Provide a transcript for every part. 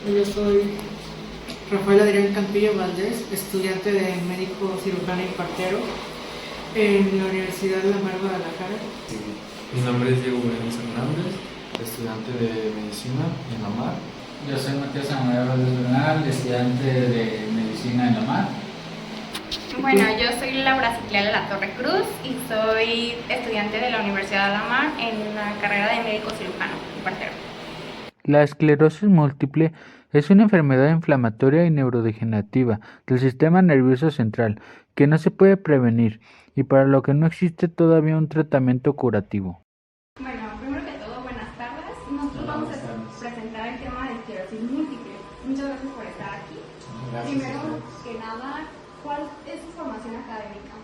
Yo soy Rafael Adrián Campillo Valdés, estudiante de médico cirujano y partero en la Universidad La Mar Guadalajara. Mi nombre es Diego Benes Hernández, estudiante de medicina en la Mar. Yo soy Matías Samuel Valdés Bernal, estudiante de medicina en la Mar. Bueno, yo soy Laura Ciclea de la Torre Cruz y soy estudiante de la Universidad de la Mar en la carrera de médico cirujano y partero. La esclerosis múltiple es una enfermedad inflamatoria y neurodegenerativa del sistema nervioso central que no se puede prevenir y para lo que no existe todavía un tratamiento curativo. Bueno, primero que todo, buenas tardes. Nosotros vamos a presentar el tema de esclerosis múltiple. Muchas gracias por estar aquí. Primero que nada, ¿cuál es su formación académica?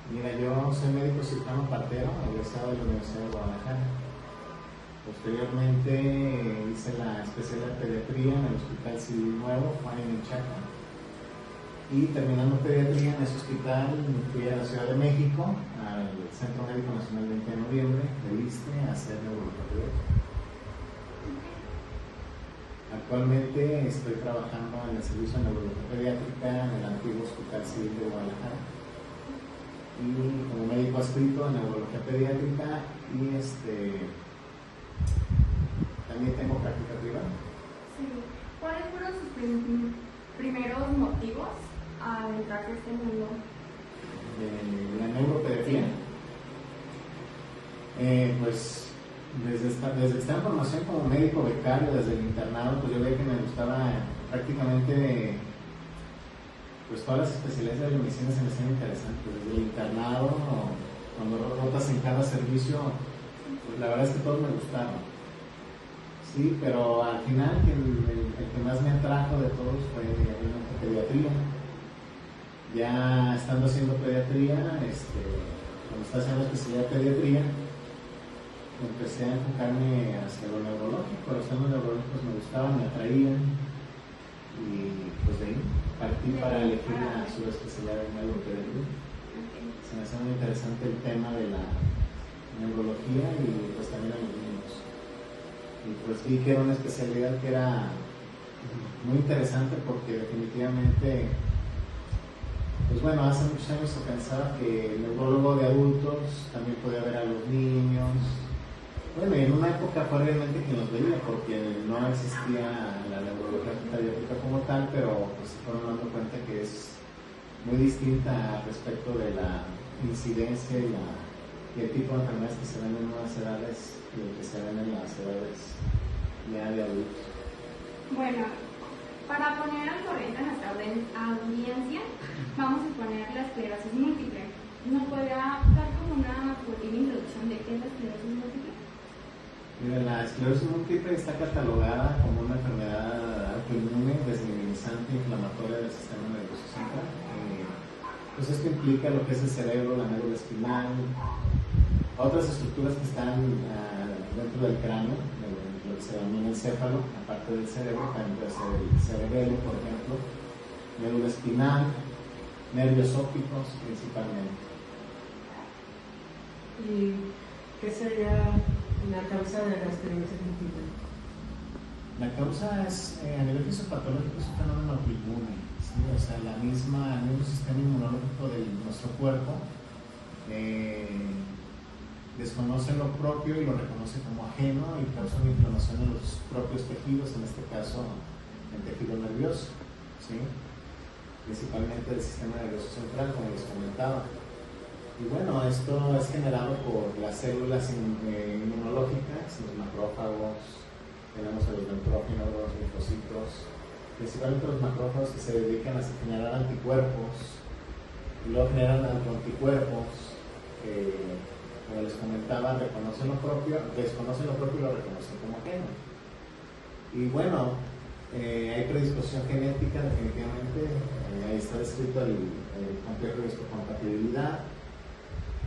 Mira, yo soy médico cirujano partero, egresado de la Universidad de Guadalajara. Posteriormente hice la especialidad de pediatría en el Hospital Civil Nuevo, Juan y Menchaca. Y terminando pediatría en ese hospital, me fui a la Ciudad de México, al Centro Médico Nacional 20 de noviembre, del ISSSTE, a hacer neurología. Actualmente estoy trabajando en el servicio de neurología pediátrica en el antiguo Hospital Civil de Guadalajara. Y como médico adscrito en neurología pediátrica y también tengo práctica privada. Sí. ¿Cuáles fueron sus primeros motivos a adentrarse a este mundo? La neuropediatría. Pues desde esta formación como médico becario, desde el internado, pues yo veía que me gustaba prácticamente pues todas las especialidades de la medicina se me hacían interesantes. Desde el internado, cuando rotas en cada servicio, pues la verdad es que todos me gustaron. Sí, pero al final el que más me atrajo de todos fue la pediatría. Ya estando haciendo pediatría, cuando estaba haciendo la especialidad de pediatría, empecé a enfocarme hacia lo neurológico. Los temas neurológicos me gustaban, me atraían y pues de ahí partí para elegir la subespecialidad de neuropediatría. Se me hace muy interesante el tema de la neurología y pues también a los niños. Y pues vi que era una especialidad que era muy interesante porque definitivamente, pues bueno, hace muchos años se pensaba que el neurólogo de adultos también podía ver a los niños. Bueno, y en una época fue realmente quien los veía porque no existía la neurología pediátrica como tal, pero pues se fueron dando cuenta que es muy distinta respecto de la incidencia y el tipo de enfermedades que se ven en unas edades y el que se ven en las edades ya de adultos. Bueno, para poner al corriente a nuestra audiencia, vamos a poner la esclerosis múltiple. ¿Nos podría dar como una pequeña introducción de qué es la esclerosis múltiple? Mira, la esclerosis múltiple está catalogada como una enfermedad autoinmune desmielinizante inflamatoria del sistema nervioso central. Pues esto implica lo que es el cerebro, la médula espinal, otras estructuras que están dentro del cráneo, lo que se denomina encéfalo, aparte del cerebro, también puede ser el cerebelo, por ejemplo, médula espinal, nervios ópticos principalmente. ¿Y qué sería la causa de la esclerosis múltiple? La causa es, a nivel fisiopatológico, es un fenómeno autoinmune, ¿sí? O sea, el mismo sistema inmunológico de nuestro cuerpo desconoce lo propio y lo reconoce como ajeno y causa una inflamación en los propios tejidos, en este caso el tejido nervioso, ¿sí? Principalmente del sistema nervioso central, como les comentaba. Y bueno, esto es generado por las células inmunológicas, los macrófagos, tenemos a los neutrófilos, los linfocitos, principalmente los macrófagos que se dedican a generar anticuerpos y luego generan anticuerpos que, como les comentaba, desconocen lo propio y lo reconocen como ajeno. Y bueno, hay predisposición genética definitivamente, ahí está descrito el complejo de histocompatibilidad,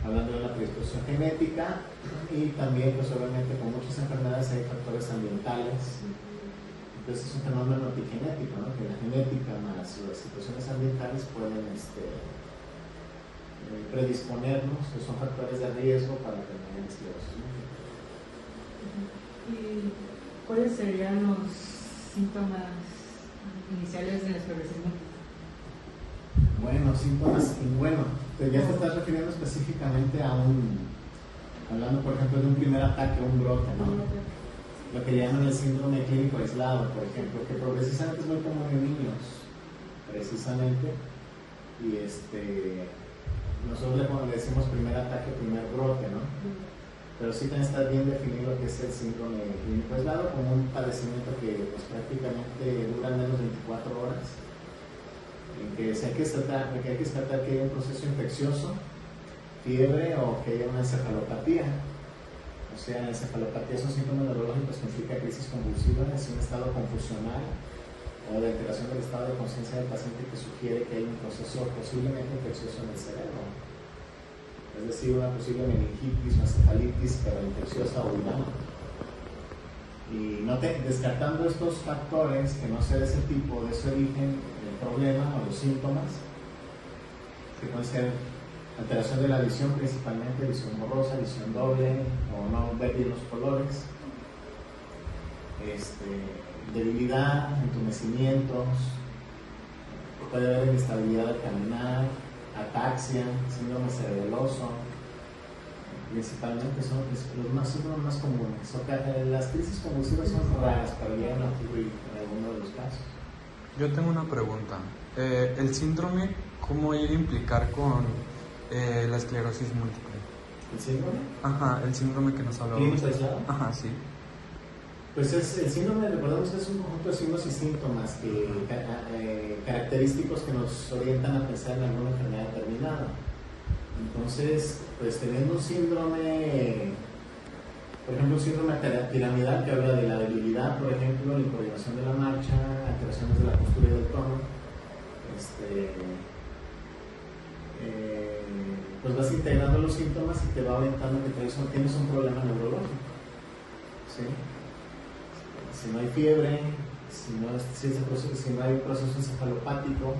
hablando de la predisposición genética, y también pues obviamente con muchas enfermedades hay factores ambientales. Entonces es un fenómeno epigenético, ¿no? Que la genética más las situaciones ambientales pueden predisponernos, que son factores de riesgo para tener esclerosis múltiple. ¿Y cuáles serían los síntomas iniciales de la esclerosis múltiple? Bueno, síntomas, ya te estás refiriendo específicamente a hablando por ejemplo de un primer ataque, un brote, ¿no? Lo que le llaman el síndrome clínico aislado, por ejemplo, que precisamente es muy común en niños, precisamente, y nosotros le decimos primer ataque, primer brote, ¿no? Pero sí también está bien definido que es el síndrome clínico aislado como un padecimiento que pues, prácticamente dura menos de 24 horas, en que hay que descartar que haya un proceso infeccioso, fiebre o que haya una encefalopatía. O sea, la encefalopatía son síntomas neurológicos que implica crisis convulsiva, es un estado confusional o de alteración del estado de conciencia del paciente que sugiere que hay un proceso posiblemente infeccioso en el cerebro. Es decir, una posible meningitis o encefalitis, pero infecciosa o viral. Y descartando estos factores que no sea de ese tipo, de ese origen del problema o los síntomas, que pueden ser alteración de la visión, principalmente visión borrosa, visión doble o no ver bien los colores, debilidad, entumecimientos, puede haber inestabilidad al caminar, ataxia, síndrome cerebeloso, principalmente son los síntomas más comunes. Las crisis convulsivas son raras, pero llegan a ocurrir en algunos de los casos. Yo tengo una pregunta. ¿El síndrome cómo llega a implicar con la esclerosis múltiple? ¿El síndrome? Ajá, el síndrome que nos hablaba. ¿Clínico aislado? Ajá, sí. Pues el síndrome, recordemos que es un conjunto de signos y síntomas característicos que nos orientan a pensar en alguna enfermedad determinada. Entonces, pues teniendo un síndrome, por ejemplo, un síndrome piramidal que habla de la debilidad, por ejemplo, la incoordinación de la marcha, alteraciones de la postura y del tono, pues vas integrando los síntomas y te va orientando que tienes un problema neurológico. ¿Sí? Si no hay fiebre, si no hay un proceso encefalopático,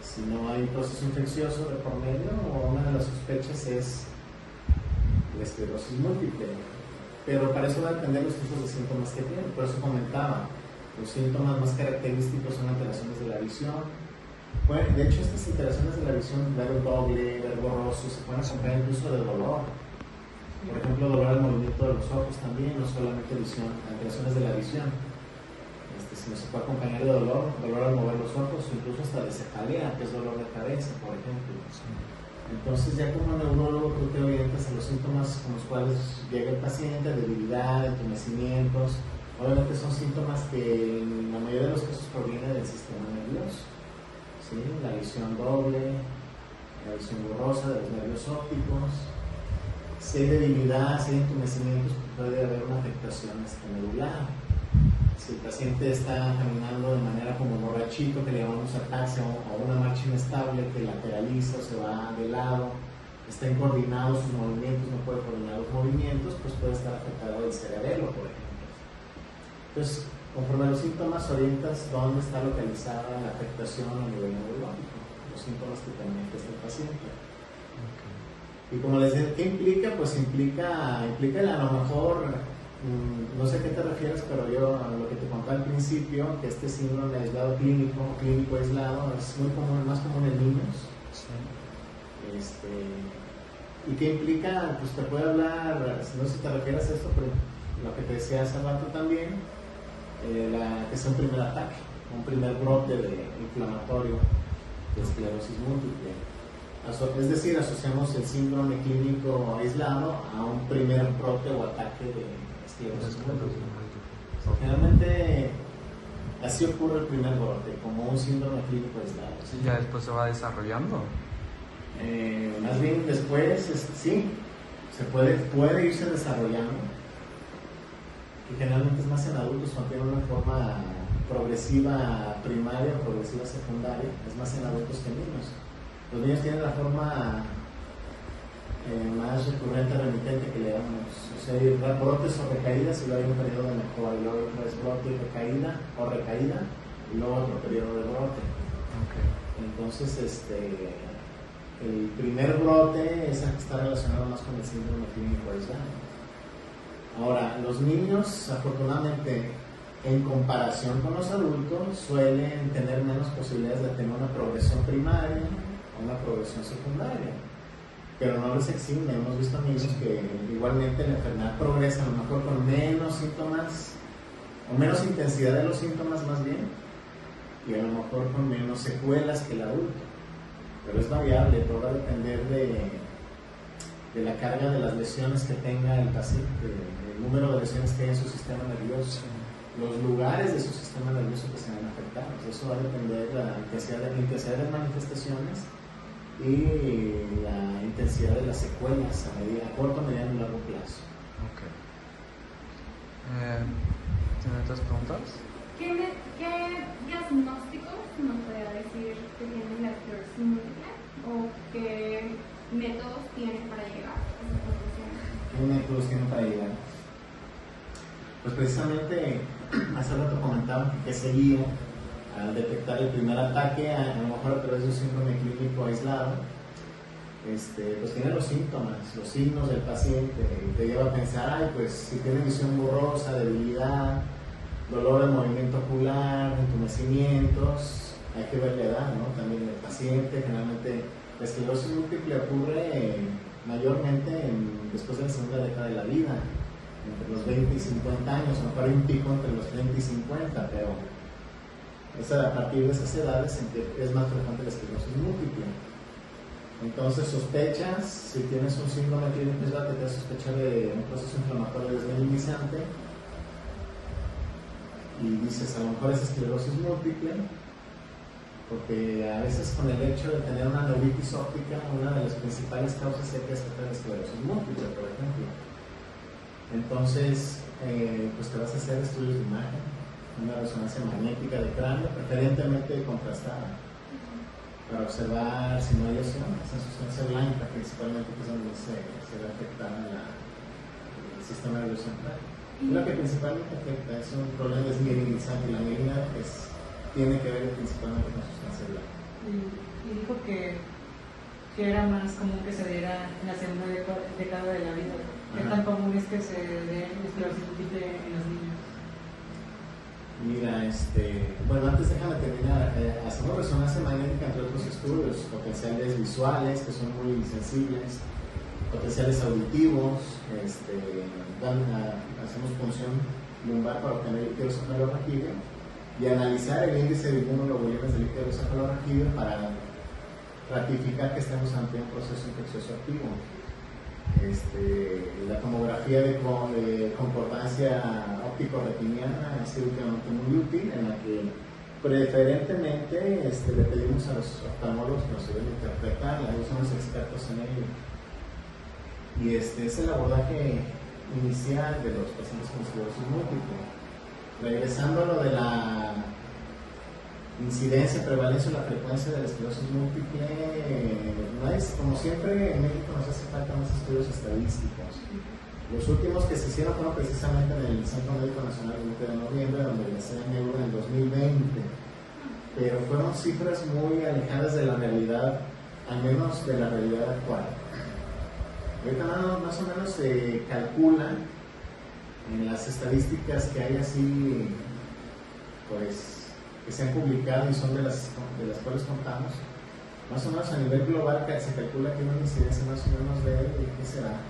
si no hay un proceso infeccioso de por medio, o una de las sospechas es la esclerosis múltiple. Pero para eso va a depender los tipos de síntomas que tienen. Por eso comentaba, los síntomas más característicos son alteraciones de la visión. De hecho, estas alteraciones de la visión, ver doble, ver borroso, se pueden acompañar incluso de dolor. Por ejemplo, dolor al movimiento de los ojos también, no solamente visión, alteraciones de la visión. Sino se puede acompañar de dolor al mover los ojos, incluso hasta de cefalea, que es dolor de cabeza, por ejemplo. Entonces, ya como neurólogo, tú te orientas a los síntomas con los cuales llega el paciente, debilidad, entumecimientos. Obviamente son síntomas que en la mayoría de los casos provienen del sistema nervioso. ¿Sí? La visión doble, la visión borrosa de los nervios ópticos. Si hay debilidad, si hay entumecimientos, puede haber una afectación medular. Si el paciente está caminando de manera como borrachito, que le llamamos ataxia, o una marcha inestable que lateraliza o se va de lado, está incoordinado sus movimientos, no puede coordinar los movimientos, pues puede estar afectado el cerebelo, por ejemplo. Entonces, conforme a los síntomas, orientas dónde está localizada la afectación a nivel neurológico, los síntomas que también está el paciente. Y como les decía, ¿qué implica? Pues implica a lo mejor, no sé a qué te refieres, pero yo a lo que te conté al principio, que este síndrome aislado clínico aislado, es muy común, más común en niños. Sí. ¿Y qué implica? Pues te puede hablar, no sé si te refieres a esto, pero lo que te decía hace rato también, que es un primer ataque, un primer brote inflamatorio de esclerosis múltiple. Es decir, asociamos el síndrome clínico aislado a un primer brote o ataque de esclerosis múltiple. Generalmente así ocurre el primer brote, como un síndrome clínico aislado. Sí, ya después se va desarrollando. Más bien después, sí, puede irse desarrollando, y generalmente es más en adultos cuando tiene una forma progresiva primaria o progresiva secundaria, es más en adultos que en niños. Los niños tienen la forma más recurrente, remitente, que le damos. O sea, hay brotes o recaídas y luego hay un periodo de mejora, y luego es brote y recaída, y luego otro periodo de brote. Okay. Entonces, el primer brote es el que está relacionado más con el síndrome clínico aislado. Ahora, los niños, afortunadamente, en comparación con los adultos, suelen tener menos posibilidades de tener una progresión primaria o una progresión secundaria. Pero no les exime, hemos visto niños que igualmente la enfermedad progresa a lo mejor con menos síntomas, o menos intensidad de los síntomas más bien, y a lo mejor con menos secuelas que el adulto. Pero es variable, todo va a depender de la carga de las lesiones que tenga el paciente, el número de lesiones que hay en su sistema nervioso, los lugares de su sistema nervioso que se ven afectados. Eso va a depender de la intensidad de las manifestaciones y la intensidad de las secuelas a corto, mediano y largo plazo. Ok. ¿Tienen otras preguntas? ¿Qué diagnósticos nos podría decir que tiene la esclerosis múltiple o qué métodos tiene para llegar a esa conclusión? ¿Qué métodos tienen para llegar? Pues precisamente hace rato comentaban que seguía al detectar el primer ataque, a lo mejor a través de un síndrome clínico aislado, pues tiene los síntomas, los signos del paciente, y te lleva a pensar, ay, pues si tiene visión borrosa, debilidad, dolor de movimiento ocular, entumecimientos, hay que ver la edad, ¿no? También el paciente, generalmente la esclerosis múltiple ocurre mayormente después de la segunda década de la vida, entre los 20 y 50 años, a lo mejor hay un pico entre los 30 y 50, pero es a partir de esas edades en que es más frecuente la esclerosis múltiple. Entonces sospechas, si tienes un síndrome clínico aislado, que te sospecha de un proceso inflamatorio desmielinizante y dices, a lo mejor es esclerosis múltiple, porque a veces con el hecho de tener una neuritis óptica, una de las principales causas es que es la esclerosis múltiple, por ejemplo. Entonces, pues te vas a hacer estudios de imagen, una resonancia magnética de cráneo, preferentemente contrastada, para observar si no hay lesiones en sustancia blanca, principalmente, que es donde se ve afectada el sistema nervioso central. Lo que principalmente afecta es un problema desmielinizante, y la mielina tiene que ver principalmente con sustancia blanca. Y dijo que era más común que se diera en la segunda década de la vida. ¿Qué tan común es que se dé esclerosis múltiple en los niños? Mira, bueno, antes déjame terminar. Hacemos resonancia magnética entre otros estudios, potenciales visuales, que son muy sensibles, potenciales auditivos, hacemos punción lumbar para obtener líquido cefalorraquídeo y analizar el índice de inmunoglobulina del líquido cefalorraquídeo para ratificar que estamos ante un proceso infeccioso activo. La tomografía de concordancia óptico-retiniana ha sido últimamente muy útil, en la que preferentemente le pedimos a los oftalmólogos que nos ayuden a interpretarla, ellos son los expertos en ello. Y es el abordaje inicial de los pacientes con esclerosis múltiple. Regresando a lo de la incidencia, prevalencia o la frecuencia de la esclerosis múltiple, como siempre en México nos hace falta más estudios estadísticos. Los últimos que se hicieron fueron precisamente en el Centro Médico Nacional el 20 de noviembre, donde le hacían euro en el 2020, pero fueron cifras muy alejadas de la realidad, al menos de la realidad actual. Ahorita más o menos se calcula en las estadísticas que hay así, pues, que se han publicado y son de las cuales contamos, más o menos a nivel global se calcula que hay una incidencia más o menos de, ¿qué será?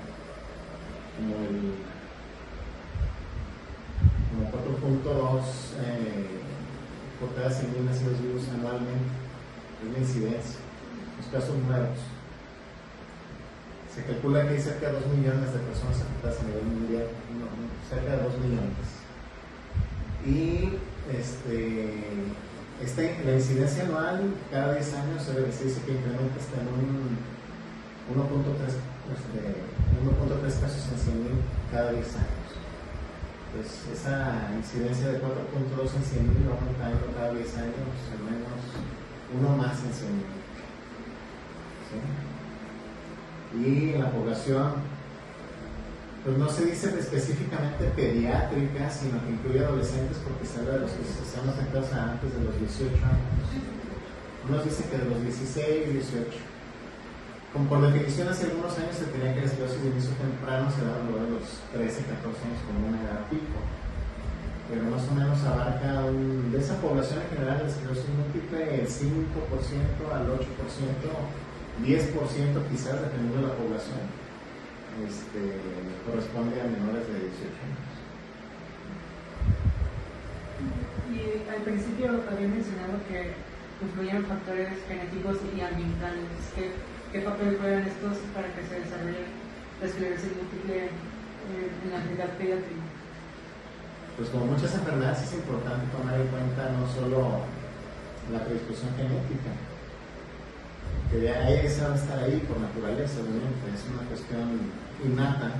Como 4.2 por cada 100.000 nacidos vivos anualmente, es la incidencia, los casos nuevos. Se calcula que hay cerca de 2 millones de personas afectadas a nivel mundial, cerca de 2 millones. Y la incidencia anual cada 10 años se dice que incrementa hasta en un 1.3 casos en 100.000 cada 10 años. Pues esa incidencia de 4.2 en 100.000 va aumentando cada 10 años, al menos uno más en 100.000. ¿Sí? Y la población, pues no se dice específicamente pediátrica, sino que incluye adolescentes, porque se habla de los que se han afectados antes de los 18 años. Unos dicen que de los 16 y 18. Como por definición, hace algunos años se tenía que la esclerosis de inicio temprano se daba luego de los 13, 14 años como una edad pico. Pero más o menos marca de esa población en general de esclerosis múltiple, el 5% al 8%, 10% quizás, dependiendo de la población, corresponde a menores de 18 años. Y al principio había mencionado que influyen factores genéticos y ambientales. ¿Qué papel juegan estos para que se desarrolle la esclerosis múltiple en la edad pediátrica? Pues como muchas enfermedades es importante tomar en cuenta no solo la predisposición genética, que esa va a estar ahí por naturaleza, obviamente, es una cuestión innata,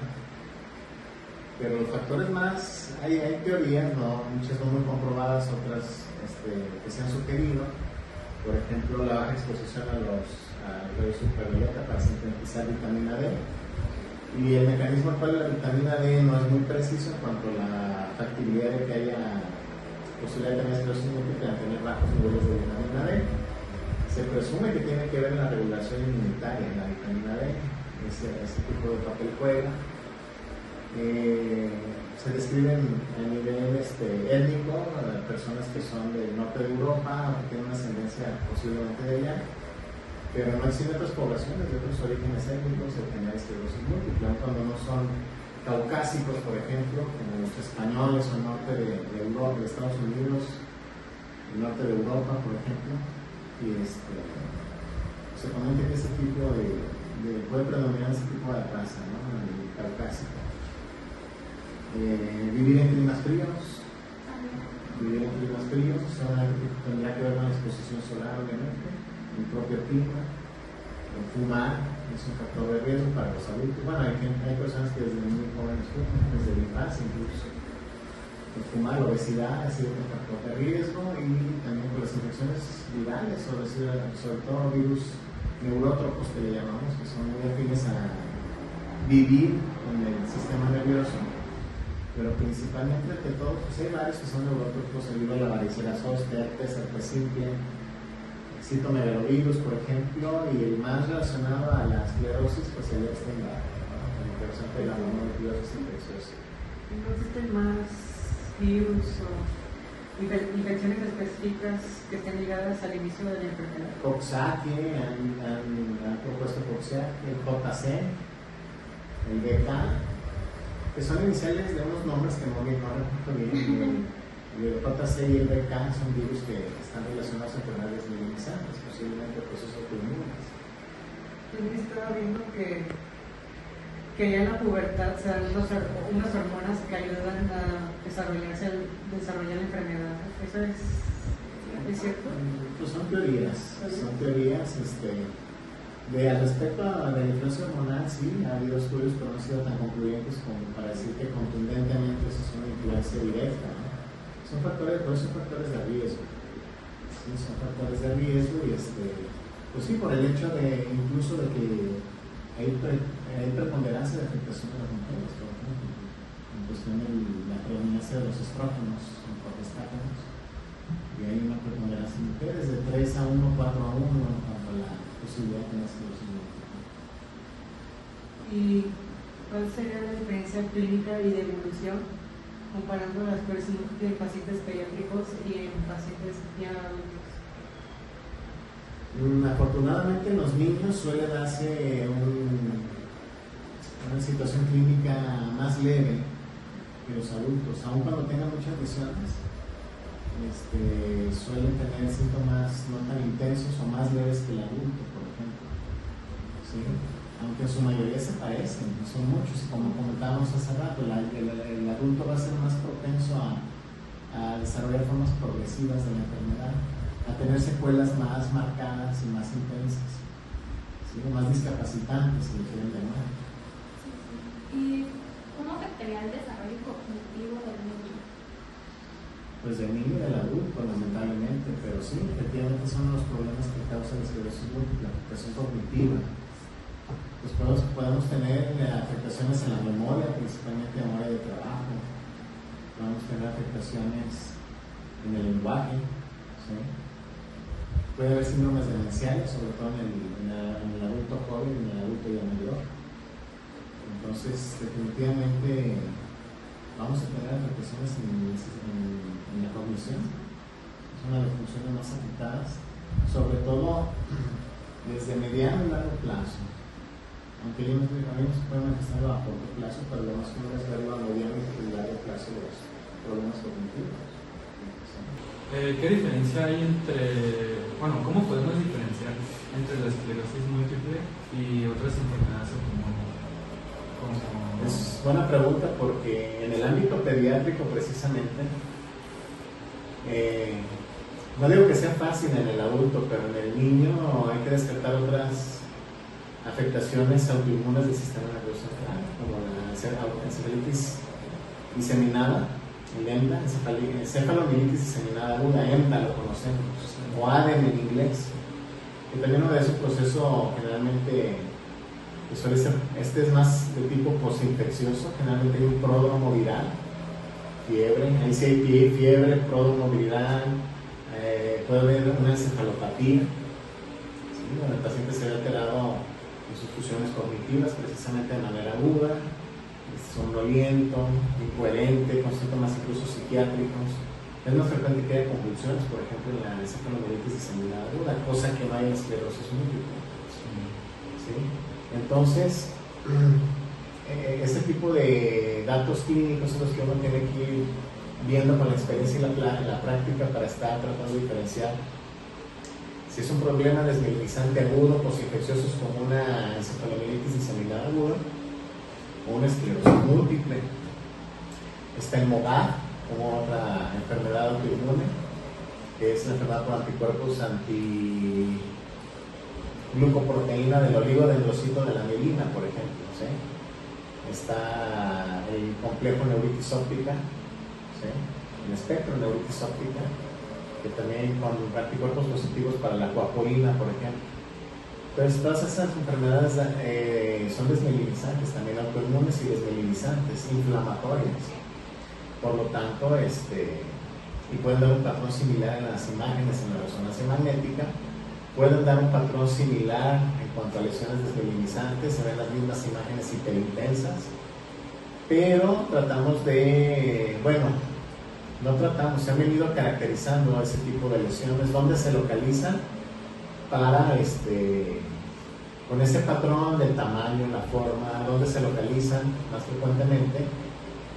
pero los factores más, hay teorías, muchas no muy comprobadas, otras que se han sugerido, por ejemplo la baja exposición a los rayos ultravioleta para sintetizar vitamina D. Y el mecanismo actual de la vitamina D no es muy preciso en cuanto a la factibilidad de que haya posibilidad de tener esclerosis múltiple al tener bajos niveles de vitamina D. Se presume que tiene que ver en la regulación inmunitaria en la vitamina D, ese tipo de papel juega. Se describen a nivel étnico personas que son del norte de Europa o que tienen una ascendencia posiblemente de allá, pero no existen otras poblaciones de otros orígenes étnicos de tener esclerosis múltiple, cuando no son caucásicos, por ejemplo, como los españoles o el norte de Europa, de Estados Unidos, el norte de Europa, por ejemplo, y se comenta que ese tipo puede predominar ese tipo de raza, ¿no? El caucásico. Vivir en climas fríos, tendrá que ver con la exposición solar, obviamente, el propio clima. Fumar es un factor de riesgo para los adultos. Bueno, hay personas que desde muy jóvenes fuman, desde la infancia incluso. El fumar, la obesidad ha sido un factor de riesgo, y también por las infecciones virales, sobre todo virus neurótropos que le llamamos, que son muy afines a vivir en el sistema nervioso. Pero principalmente de todos, pues hay varios que son neurótropos, el virus de la varicela zoster, herpes simple, citomegalovirus, por ejemplo, y el más relacionado a la esclerosis, pues el Epstein-Barr, la infección de la mononucleosis infecciosa. ¿No existen más virus o infecciones específicas que estén ligadas al inicio de la enfermedad? Coxsackie, han propuesto Coxsackie, el JC, el BK, que son iniciales de unos nombres que no recuerdo bien. El JC y el BK son virus que están relacionados a enfermedades minimizantes, posiblemente procesos autoinmunes. También estaba viendo que ya en la pubertad se dan unas hormonas que ayudan a desarrollar la enfermedad. ¿Eso es cierto? Pues son teorías. Al respecto a la influencia hormonal, sí, ha habido estudios, pero no han sido tan concluyentes como para decir que contundentemente eso es una influencia directa, ¿no? Son factores de riesgo. Sí, son factores de riesgo y pues sí, por el hecho de incluso de que hay preponderancia de afectación de las mujeres, por ejemplo, en cuestión de la predominancia de los estrógenos en progestágenos, y hay una preponderancia en mujeres de 3 a 1, 4 a 1 en cuanto a la posibilidad de tener esclerosis múltiple. ¿Y cuál sería la diferencia clínica y de evolución comparando la esclerosis múltiple en pacientes pediátricos y en pacientes ya adultos? Afortunadamente en los niños suele darse una situación clínica más leve que los adultos, aun cuando tengan muchas lesiones. Suelen tener síntomas no tan intensos o más leves que el adulto, por ejemplo, ¿sí? Aunque en su mayoría se parecen, no son muchos, y como comentábamos hace rato, el adulto va a ser más propenso a desarrollar formas progresivas de la enfermedad, a tener secuelas más marcadas y más intensas, ¿sí? Más discapacitantes, si lo quieren llamar. ¿Y cómo afectaría el desarrollo cognitivo del niño? Pues del niño y del adulto, lamentablemente, pero sí, efectivamente son los problemas que causan la esclerosis múltiple, la afectación cognitiva. Pues podemos tener afectaciones en la memoria, principalmente memoria de trabajo, podemos tener afectaciones en el lenguaje, ¿sí? Puede haber síndromes demenciales, sobre todo en el adulto joven y en el adulto ya mayor. Entonces, definitivamente vamos a tener afectaciones en la cognición. funciones más afectadas, sobre todo desde mediano y largo plazo. Aunque yo no se puede manifestar a corto plazo, pero lo más común es verlo a mediano y largo plazo los problemas cognitivos. ¿Qué diferencia hay cómo podemos diferenciar entre la esclerosis múltiple y otras enfermedades autoinmunes? Es buena pregunta porque en el ámbito pediátrico precisamente, no digo que sea fácil en el adulto, pero en el niño hay que descartar otras afectaciones autoinmunes del sistema nervioso central, como la encefalitis diseminada, el EMDA, encefalomilitis diseminada aguda, EMDA lo conocemos, o ADEM en inglés, que también obedece un proceso generalmente que suele ser, este es más de tipo postinfeccioso, generalmente hay un pródromo viral, fiebre, ahí sí hay fiebre, pródromo viral, puede haber una encefalopatía, ¿sí? Donde el paciente se ve alterado en sus funciones cognitivas, precisamente de manera aguda, somnoliento, incoherente, con síntomas incluso psiquiátricos. Es más frecuente que haya convulsiones, por ejemplo, en la encefalomelitis diseminada aguda, cosa que no hay en esclerosis múltiple. ¿Sí? Entonces, este tipo de datos clínicos son los que uno tiene que ir viendo con la experiencia y la práctica para estar tratando de diferenciar si es un problema desmielinizante agudo, postinfeccioso como una encefalomelitis diseminada aguda o una esclerosis múltiple. Está el MOGAD, como otra enfermedad autoinmune, que es la enfermedad por anticuerpos antiglucoproteína del oligodendrocito de la mielina, por ejemplo, ¿sí? Está el complejo neuritis óptica, ¿sí? El espectro neuritis óptica, que también con anticuerpos positivos para la coapolina, por ejemplo. Entonces, todas esas enfermedades son desmielinizantes, también autoinmunes y desmielinizantes, inflamatorias. Por lo tanto, y pueden dar un patrón similar en las imágenes, en la resonancia magnética, pueden dar un patrón similar en cuanto a lesiones desmielinizantes, se ven las mismas imágenes hiperintensas, pero tratamos de, se han venido caracterizando ese tipo de lesiones, donde se localizan para, con ese patrón del tamaño, la forma, donde se localizan más frecuentemente,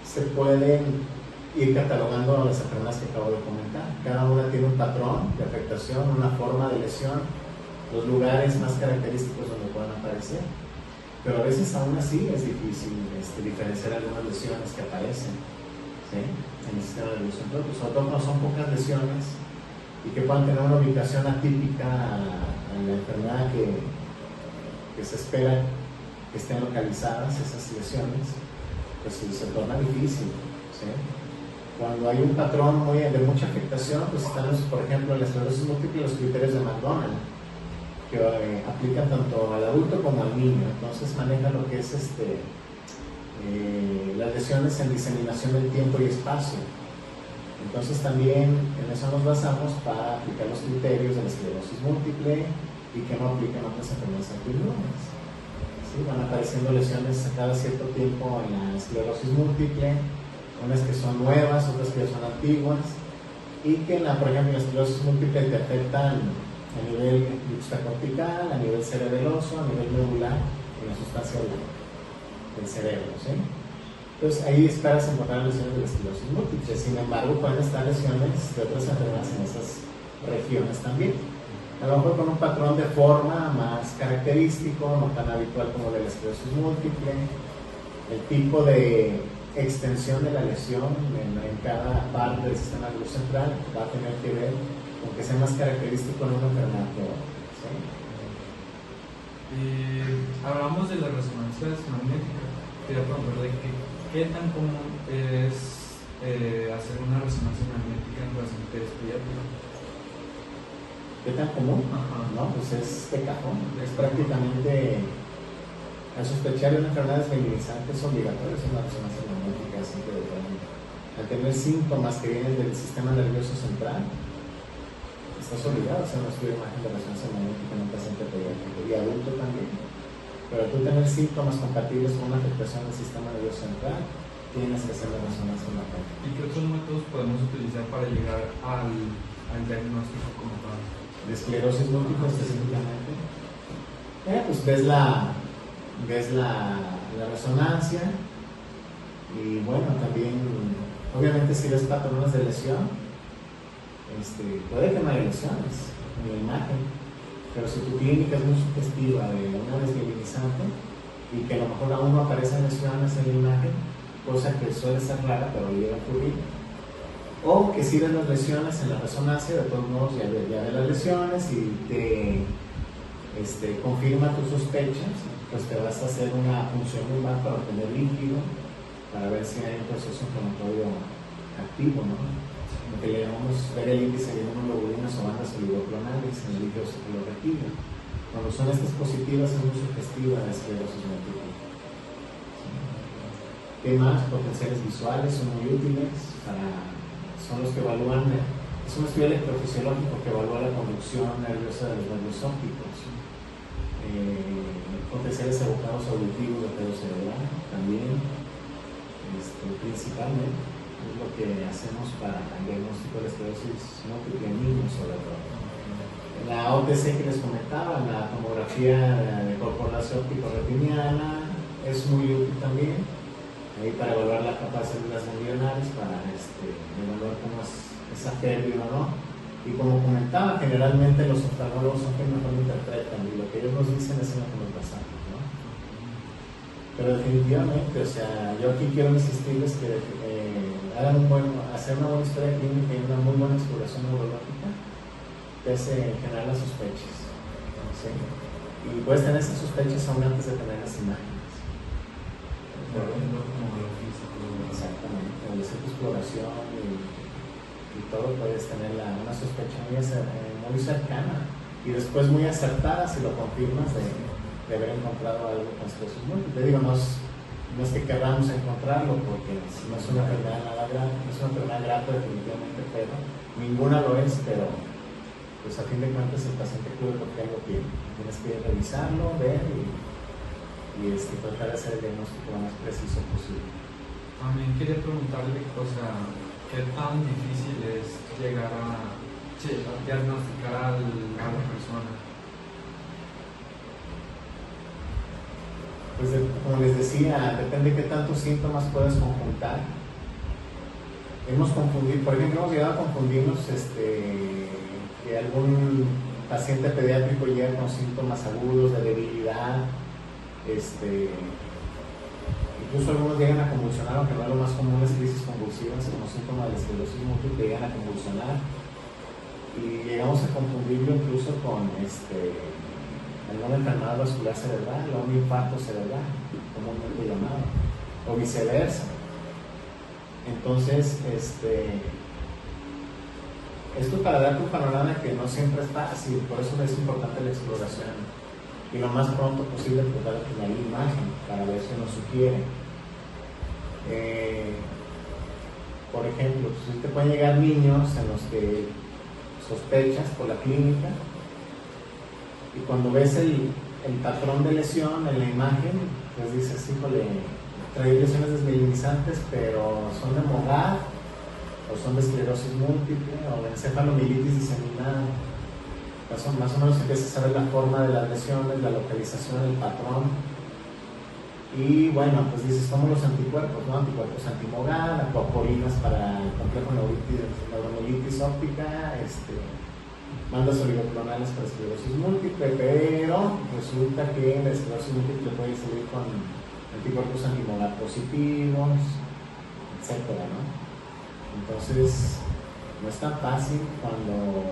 se pueden ir catalogando las enfermedades que acabo de comentar. Cada una tiene un patrón de afectación, una forma de lesión, los lugares más característicos donde pueden aparecer. Pero a veces aún así es difícil diferenciar algunas lesiones que aparecen, ¿sí? En el sistema nervioso central, sobre todo cuando son pocas lesiones y que puedan tener una ubicación atípica a la enfermedad que se espera que estén localizadas esas lesiones, pues se torna difícil, ¿sí? Cuando hay un patrón de mucha afectación, pues están, por ejemplo, en la esclerosis múltiple, los criterios de McDonald, que aplican tanto al adulto como al niño. Entonces maneja lo que es las lesiones en diseminación del tiempo y espacio. Entonces también en eso nos basamos para aplicar los criterios de la esclerosis múltiple y que no aplican otras enfermedades autoinmunes. ¿Sí? Van apareciendo lesiones a cada cierto tiempo en la esclerosis múltiple, unas que son nuevas, otras que ya son antiguas, y que por ejemplo en la esclerosis múltiple te afectan a nivel juxtacortical, a nivel cerebeloso, a nivel medular, en la sustancia del cerebro, ¿sí? Entonces ahí esperas encontrar lesiones de la esclerosis múltiple. Sin embargo, pueden estar lesiones de otras enfermedades en esas regiones también. A lo mejor con un patrón de forma más característico, no tan habitual como de la esclerosis múltiple. El tipo de extensión de la lesión en cada parte del sistema nervioso central va a tener que ver con que sea más característico en una enfermedad que otra, ¿sí? Hablamos de las resonancias magnéticas. Quería preguntarle qué tan común es hacer una resonancia magnética en pacientes pediátricos. ¿Qué tan común? Ajá. No, pues es de cajón. Es prácticamente, al sospechar de una enfermedad desmielinizante, es obligatorio hacer una resonancia magnética siempre de todo. Al tener síntomas que vienen del sistema nervioso central, estás obligado a hacer un estudio de imagen de resonancia magnética en un paciente pediátrico y adulto también. Pero tú tener síntomas compatibles con una afectación del sistema nervioso central, tienes que hacer la resonancia magnética. ¿Y qué otros métodos podemos utilizar para llegar al al diagnóstico como tal? De esclerosis múltiple específicamente. Pues ves la resonancia y bueno, también obviamente si ves patrones de lesión, puede que no haya lesiones en la imagen, pero si tu clínica es muy sugestiva de una desmielinizante y que a lo mejor aún no aparecen lesiones en la imagen, cosa que suele ser rara pero llega a ocurrir, o que si ves las lesiones en la resonancia, de todos modos ya ves las lesiones y te confirma tus sospechas, pues te vas a hacer una punción lumbar para obtener líquido, para ver si hay un proceso inflamatorio activo, ¿no? Lo que le llamamos ver el índice de inmunoglobulinas o bandas oligoclonales en el líquido cefalorraquídeo. Cuando son estas positivas es muy sugestiva la esclerosis múltiple. ¿Qué más? Potenciales visuales son muy útiles, son los que evalúan, es un estudio electrofisiológico que evalúa la conducción nerviosa de los nervios ópticos. Potenciales evocados auditivos de pedo cerebral también, principalmente es lo que hacemos para el diagnóstico de esclerosis múltiple en niños sobre todo. La OTC que les comentaba, la tomografía de corporación óptico-retiniana es muy útil también ahí para evaluar la capa de células ganglionares, para evaluar cómo es esa pérdida o no. Y como comentaba, generalmente los oftalmólogos son quienes mejor lo interpretan y lo que ellos nos dicen es en lo que nos basamos, ¿no? Pero definitivamente, o sea, yo aquí quiero insistirles que hacer una buena historia clínica y una muy buena exploración neurológica te hace generar las sospechas, ¿sí? Y puedes tener esas sospechas aún antes de tener las imágenes. Exactamente, al hacer tu exploración y todo, puedes tener una sospecha muy cercana y después muy acertada si lo confirmas de haber encontrado algo con esclerosis múltiple. Digo, no es que queramos encontrarlo porque no es una enfermedad nada grave, no es una enfermedad grave definitivamente, pero ninguna lo es, pero pues a fin de cuentas el paciente acude porque algo tiene. Tienes que revisarlo, ver y tratar de hacer el diagnóstico lo más preciso posible. También quería preguntarle, o sea, ¿qué tan difícil es llegar a diagnosticar a la persona? Pues como les decía, depende de qué tantos síntomas puedes conjuntar. Hemos confundido, por ejemplo, hemos llegado a confundirnos que algún paciente pediátrico llega con síntomas agudos de debilidad, incluso algunos llegan a convulsionar, aunque no es lo más común, las crisis convulsivas como síntoma de la esclerosis múltiple, llegan a convulsionar y llegamos a confundirlo incluso con alguna enfermedad vascular cerebral o un infarto cerebral, comúnmente llamado, o viceversa. Entonces, esto para darte un panorama que no siempre es fácil, por eso es importante la exploración y lo más pronto posible tratar de tener la imagen para ver si nos sugiere. Por ejemplo, si te pueden llegar niños en los que sospechas por la clínica y cuando ves el patrón de lesión en la imagen, pues dices, híjole, trae lesiones desmielinizantes, pero son de MOGAD o son de esclerosis múltiple o de encefalomielitis diseminada. Más o menos empiezas a ver la forma de las lesiones, la localización, el patrón. Y bueno, pues dices, como los anticuerpos, ¿no? Anticuerpos anti-MOGAD, acuaporinas para el complejo neuromelitis óptica, bandas oligoclonales para esclerosis múltiple, pero resulta que la esclerosis múltiple puede salir con anticuerpos anti-MOGAD positivos, etcétera, ¿no? Entonces, no es tan fácil cuando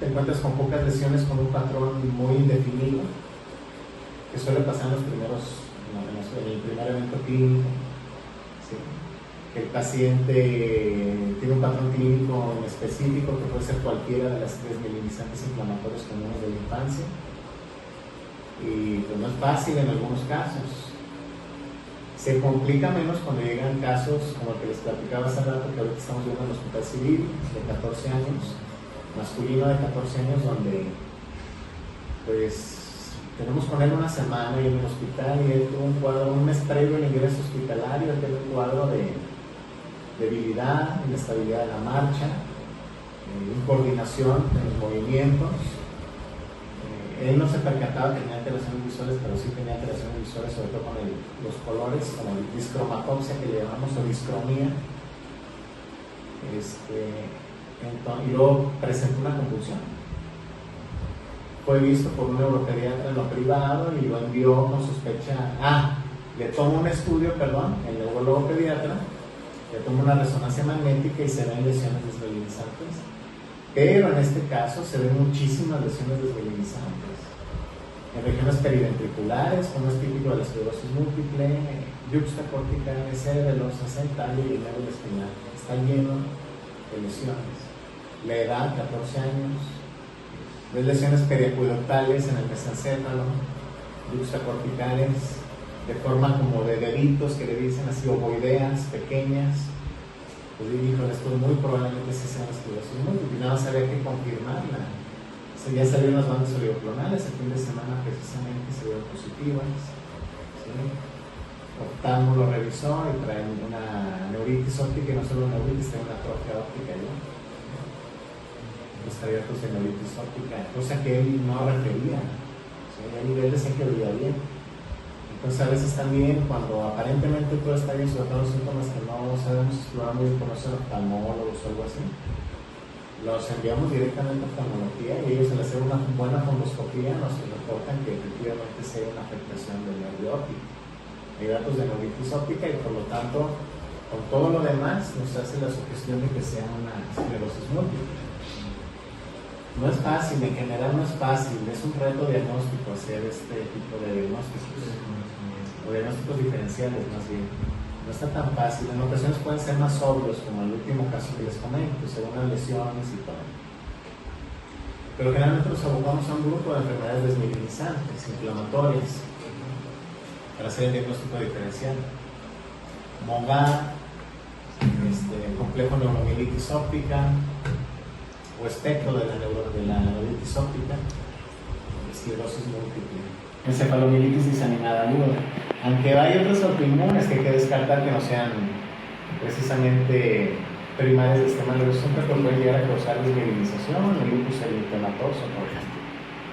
te encuentras con pocas lesiones con un patrón muy indefinido, que suele pasar en el primer evento clínico, ¿sí? Que el paciente tiene un patrón clínico en específico que puede ser cualquiera de las desmielinizantes inflamatorios comunes de la infancia, y pues no es fácil en algunos casos. Se complica menos cuando llegan casos como el que les platicaba hace rato, que ahorita estamos viendo en el Hospital Civil, de 14 años, masculino de 14 años, donde pues tenemos con él una semana y en el hospital y él tuvo un cuadro, un mes previo al ingreso hospitalario, él tuvo un cuadro de debilidad, inestabilidad de la marcha, incoordinación en los movimientos. Él no se percataba que tenía alteraciones visuales, pero sí tenía alteraciones visuales, sobre todo con los colores, como discromatopsia que le llamamos, o discromía. Y luego presentó una convulsión. Fue visto por un neuropediatra en lo privado y lo envió con sospecha. Le toma un estudio, el neurólogo pediatra, le toma una resonancia magnética y se ven lesiones desmielinizantes. Pero en este caso se ven muchísimas lesiones desmielinizantes en regiones periventriculares, como es típico de la esclerosis múltiple, yuxtacortical, cerebelosas, el tallo y el nervio espinal. Está lleno de lesiones. La edad, 14 años. Ves lesiones periacueductales en el mesencéfalo, yuxtacorticales, de forma como de deditos que le dicen así, ovoideas, pequeñas. Pues dijo, esto muy probablemente sí sea una esclerosis múltiple, nada más había que confirmarla. Ya salieron las bandas oligoclonales el fin de semana, precisamente se vieron positivas. ¿Sí? Oftalmo lo revisó y trae una neuritis óptica, y no solo neuritis, tiene una atrofia óptica, ¿no? Los abiertos de neuritis óptica, cosa que él no refería. ¿Sí? A nivel decía que veía bien. Entonces a veces también cuando aparentemente todo está bien, sobre todo los síntomas que no sabemos explorar muy bien, conocer oftalmólogos o algo así, los enviamos directamente a oftalmología y ellos al hacer una buena fundoscopía nos reportan que efectivamente sí hay una afectación del nervio óptico. Hay datos de neuritis óptica y por lo tanto con todo lo demás nos hace la sugestión de que sea una esclerosis múltiple. No es fácil, en general no es fácil, es un reto diagnóstico hacer este tipo de diagnósticos, o diagnósticos diferenciales más bien. No está tan fácil, en ocasiones pueden ser más obvios, como el último caso que les comento, según las lesiones y todo. Pero generalmente nos abocamos a un grupo de enfermedades desmielinizantes, inflamatorias, para hacer el diagnóstico diferencial. MOGA, complejo neuromielitis óptica, o espectro de la neuritis óptica, esclerosis múltiple, encefalomielitis diseminada aguda. Aunque hay otras autoinmunes que hay que descartar que no sean precisamente primarias del sistema nervioso central, que pueden llegar a causar desmielinización, el lupus eritematoso, por ejemplo.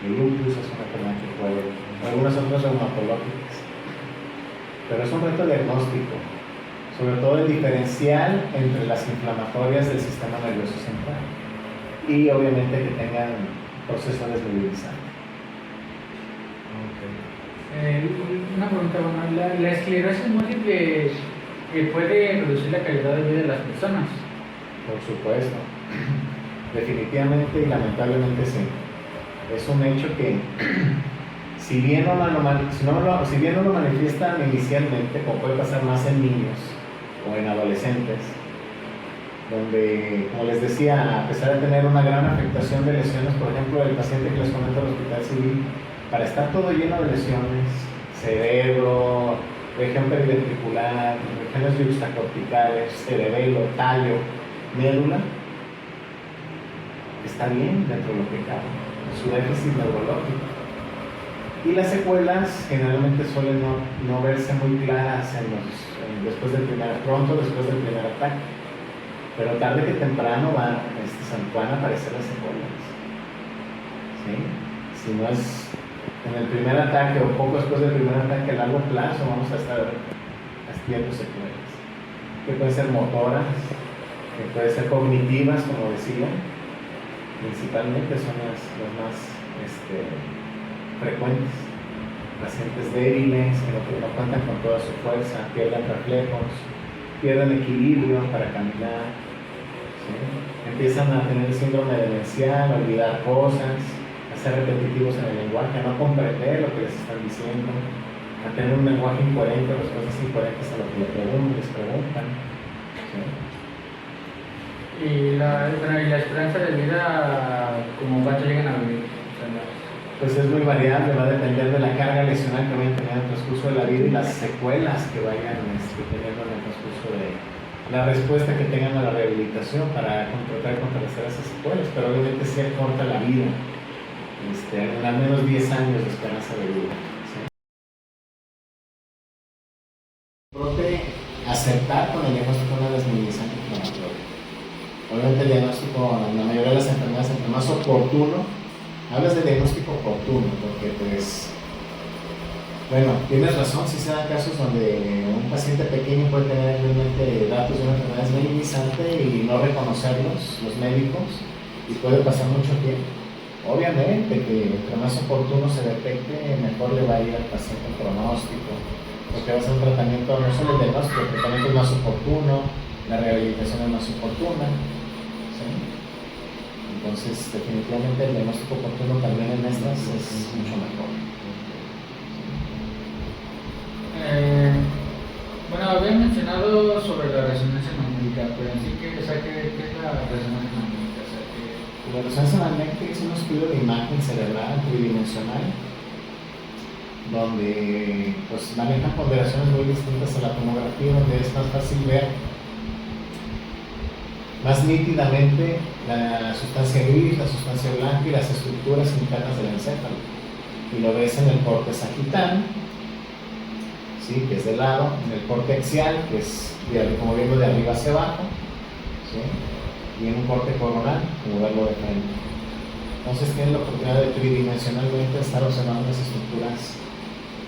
El lupus es una enfermedad que puede, algunas otras reumatológicas. Pero es un reto diagnóstico, sobre todo el diferencial entre las inflamatorias del sistema nervioso central y obviamente que tengan proceso desmielinizante. Una pregunta, ¿la esclerosis múltiple puede reducir la calidad de vida de las personas? Por supuesto, definitivamente y lamentablemente sí. Es un hecho que si bien no lo manifiestan inicialmente, como puede pasar más en niños o en adolescentes, donde, como les decía, a pesar de tener una gran afectación de lesiones, por ejemplo, el paciente que les comento al Hospital Civil, para estar todo lleno de lesiones, cerebro, región periventricular, regiones yuxtacorticales, cerebelo, tallo, médula, está bien dentro de lo que cabe, su déficit neurológico. Y las secuelas generalmente suelen no verse muy claras después del primer ataque. Pero tarde que temprano van a aparecer las secuelas. ¿Sí? Si no es en el primer ataque o poco después del primer ataque, a largo plazo vamos a estar viendo secuelas. Que pueden ser motoras, que pueden ser cognitivas, como decía. Principalmente son las más frecuentes. Pacientes débiles, que no cuentan con toda su fuerza, pierden reflejos, pierden equilibrio para caminar, ¿sí? Empiezan a tener síndrome demencial, a olvidar cosas, a ser repetitivos en el lenguaje, a no comprender lo que les están diciendo, a tener un lenguaje incoherente, respuestas incoherentes a lo que les preguntan. ¿Sí? Y la esperanza de vida, ¿como cuánto llegan a vivir? Pues es muy variable, va a depender de la carga lesional que vayan teniendo en el transcurso de la vida y las secuelas que vayan teniendo en el transcurso de la respuesta que tengan a la rehabilitación para tratar de contrarrestar esas secuelas, pero obviamente sí acorta la vida, al menos 10 años de esperanza de vida. ¿Sí? Aceptar con el diagnóstico de una desmielinización inflamatoria. Obviamente el diagnóstico en la mayoría de las enfermedades, entre más oportuno, hablas de diagnóstico oportuno, porque pues, bueno, tienes razón, si se dan casos donde un paciente pequeño puede tener realmente datos de una enfermedad esmerinizante y no reconocerlos los médicos, y puede pasar mucho tiempo. Obviamente que entre más oportuno se detecte, mejor le va a ir al paciente el pronóstico, porque va a ser un tratamiento, no solo el diagnóstico, el tratamiento es más oportuno, la rehabilitación es más oportuna, ¿sí? Entonces definitivamente el diagnóstico oportuno también en estas es mucho mejor. Bueno, había mencionado sobre la resonancia magnética, pero en sí, ¿qué es la resonancia magnética? O sea, La resonancia magnética es un estudio de imagen cerebral tridimensional donde pues manejan ponderaciones muy distintas a la tomografía, donde es más fácil ver más nítidamente la sustancia gris, la sustancia blanca y las estructuras internas del encéfalo. Y lo ves en el corte sagital, ¿sí? Que es de lado, en el corte axial, que es como viendo de arriba hacia abajo, ¿sí? Y en un corte coronal, como verlo de frente. Entonces tienes la oportunidad de tridimensionalmente estar observando las estructuras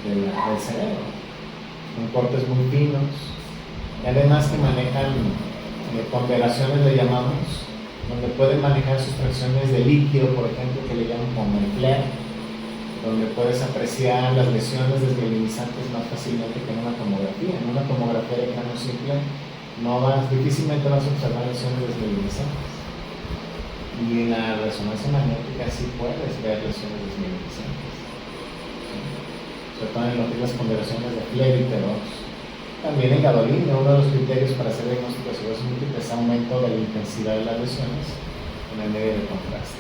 del cerebro, con cortes muy finos, y además que manejan ponderaciones, le llamamos, donde pueden manejar sustracciones de líquido, por ejemplo, que le llaman como el FLAIR, donde puedes apreciar las lesiones desmielinizantes más fácilmente que en una tomografía. En una tomografía de plano simple difícilmente vas a observar lesiones desmielinizantes. Y en la resonancia magnética sí puedes ver lesiones desmielinizantes, ¿sí? Sobre todo en lo que es las ponderaciones de FLAIR y T2. También en gadolinio, uno de los criterios para hacer diagnóstico de esclerosis múltiple es aumento de la intensidad de las lesiones en el medio de contraste.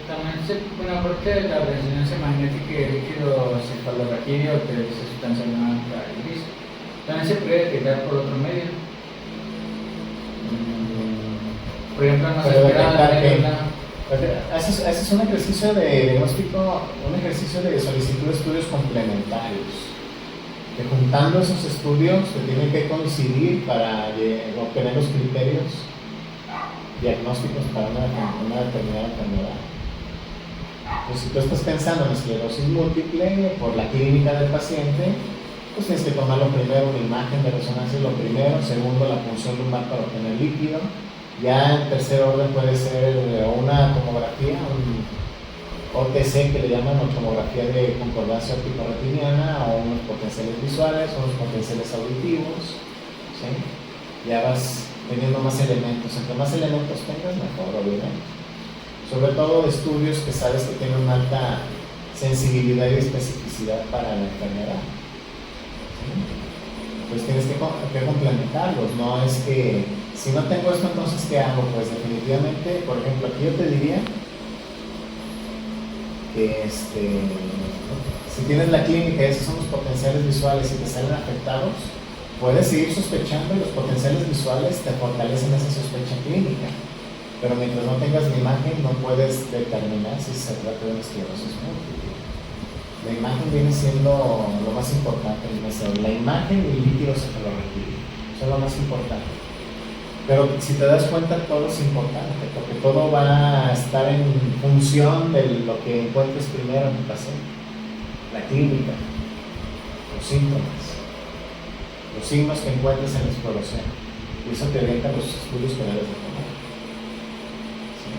también bueno, aparte de la resonancia magnética y el líquido cefalorraquídeo, que es sustancia blanca y gris, también se puede detectar por otro medio. Por ejemplo, no se ese es un ejercicio de diagnóstico, un ejercicio de solicitud de estudios complementarios. Que juntando esos estudios se tienen que coincidir para obtener los criterios diagnósticos para una determinada enfermedad. Pues si tú estás pensando en esclerosis múltiple por la clínica del paciente, pues tienes que tomarlo primero una imagen de resonancia, lo primero, segundo la punción lumbar para obtener líquido, ya en tercer orden puede ser una tomografía, un OTC que le llaman tomografía de concordancia óptico-retiniana, o unos potenciales visuales, o unos potenciales auditivos, ¿sí? Ya vas teniendo más elementos, entre más elementos tengas mejor, obviamente, sobre todo de estudios que sabes que tienen una alta sensibilidad y especificidad para la enfermedad, ¿sí? Pues tienes que complementarlos, no es que si no tengo esto entonces ¿qué hago? Pues definitivamente, por ejemplo, aquí yo te diría que si tienes la clínica y esos son los potenciales visuales y te salen afectados, puedes seguir sospechando y los potenciales visuales te fortalecen esa sospecha clínica, pero mientras no tengas la imagen no puedes determinar si se trata de una esclerosis múltiple. La imagen viene siendo lo más importante en ese, la imagen y el líquido cefalorraquídeo son lo más importante. Pero si te das cuenta, todo es importante, porque todo va a estar en función de lo que encuentres primero en el paciente. La clínica, los síntomas, los signos que encuentres en la exploración. Y eso te orienta a los estudios que debes de tomar. ¿Sí?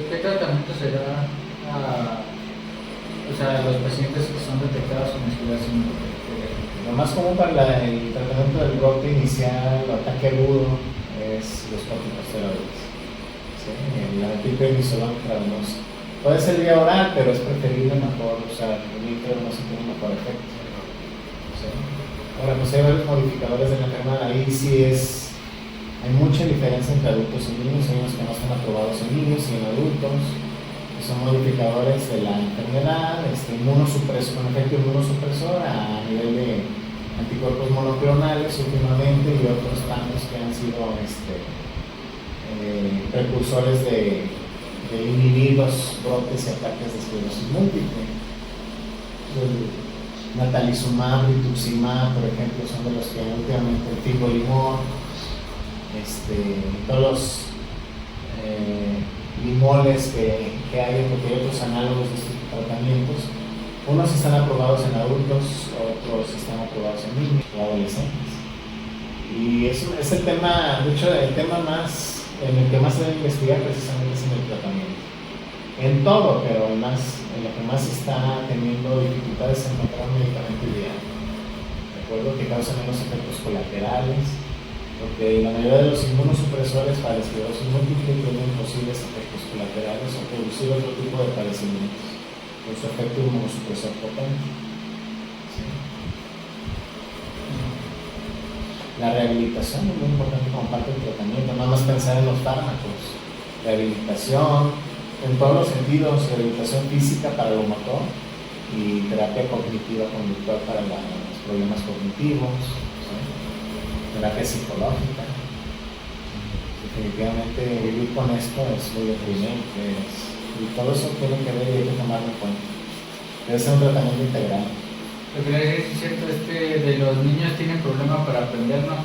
¿Qué tratamiento se da a los pacientes que son detectados con esclerosis múltiple? Lo más común para el tratamiento del brote inicial o ataque agudo es los corticosteroides, ¿sí? La tiprednisolona intravenosa. Puede ser vía oral, pero es preferible mejor usar el intravenoso, tiene un mejor efecto, ¿sí? Ahora, pues hay varios modificadores de la enfermedad. Ahí sí hay mucha diferencia entre adultos y niños. Hay unos que no están aprobados en niños y en adultos, que son modificadores de la enfermedad, inmunosupresor, con efecto inmunosupresor a nivel de anticuerpos monoclonales últimamente, y otros tantos que han sido precursores de inhibir los brotes y ataques de esclerosis múltiple. Natalizumab, rituximab, por ejemplo, son de los que últimamente el fingolimod, todos los limoles que hay, porque hay otros análogos de estos tratamientos. Unos están aprobados en adultos, otros están aprobados en niños o adolescentes. Y eso es el tema, de hecho, el tema más, en el que más se debe investigar precisamente es en el tratamiento. En todo, pero más, en lo que más se está teniendo dificultades en encontrar un medicamento ideal. ¿De acuerdo? Que causa menos efectos colaterales, porque la mayoría de los inmunosupresores para la esclerosis múltiple tienen posibles efectos colaterales o producir otro tipo de padecimientos, por su efecto inmunosupresor potente. ¿Sí? La rehabilitación es muy importante como parte del tratamiento, no más pensar en los fármacos. Rehabilitación en todos los sentidos, rehabilitación física para lo motor y terapia cognitiva conductual para los problemas cognitivos, ¿sí? Terapia psicológica. Definitivamente vivir con esto es muy deprimente y todo eso tiene que ver y hay que tomarlo en cuenta. Debe ser un tratamiento integral. Lo que es cierto es que de los niños tienen problemas para aprender, ¿no?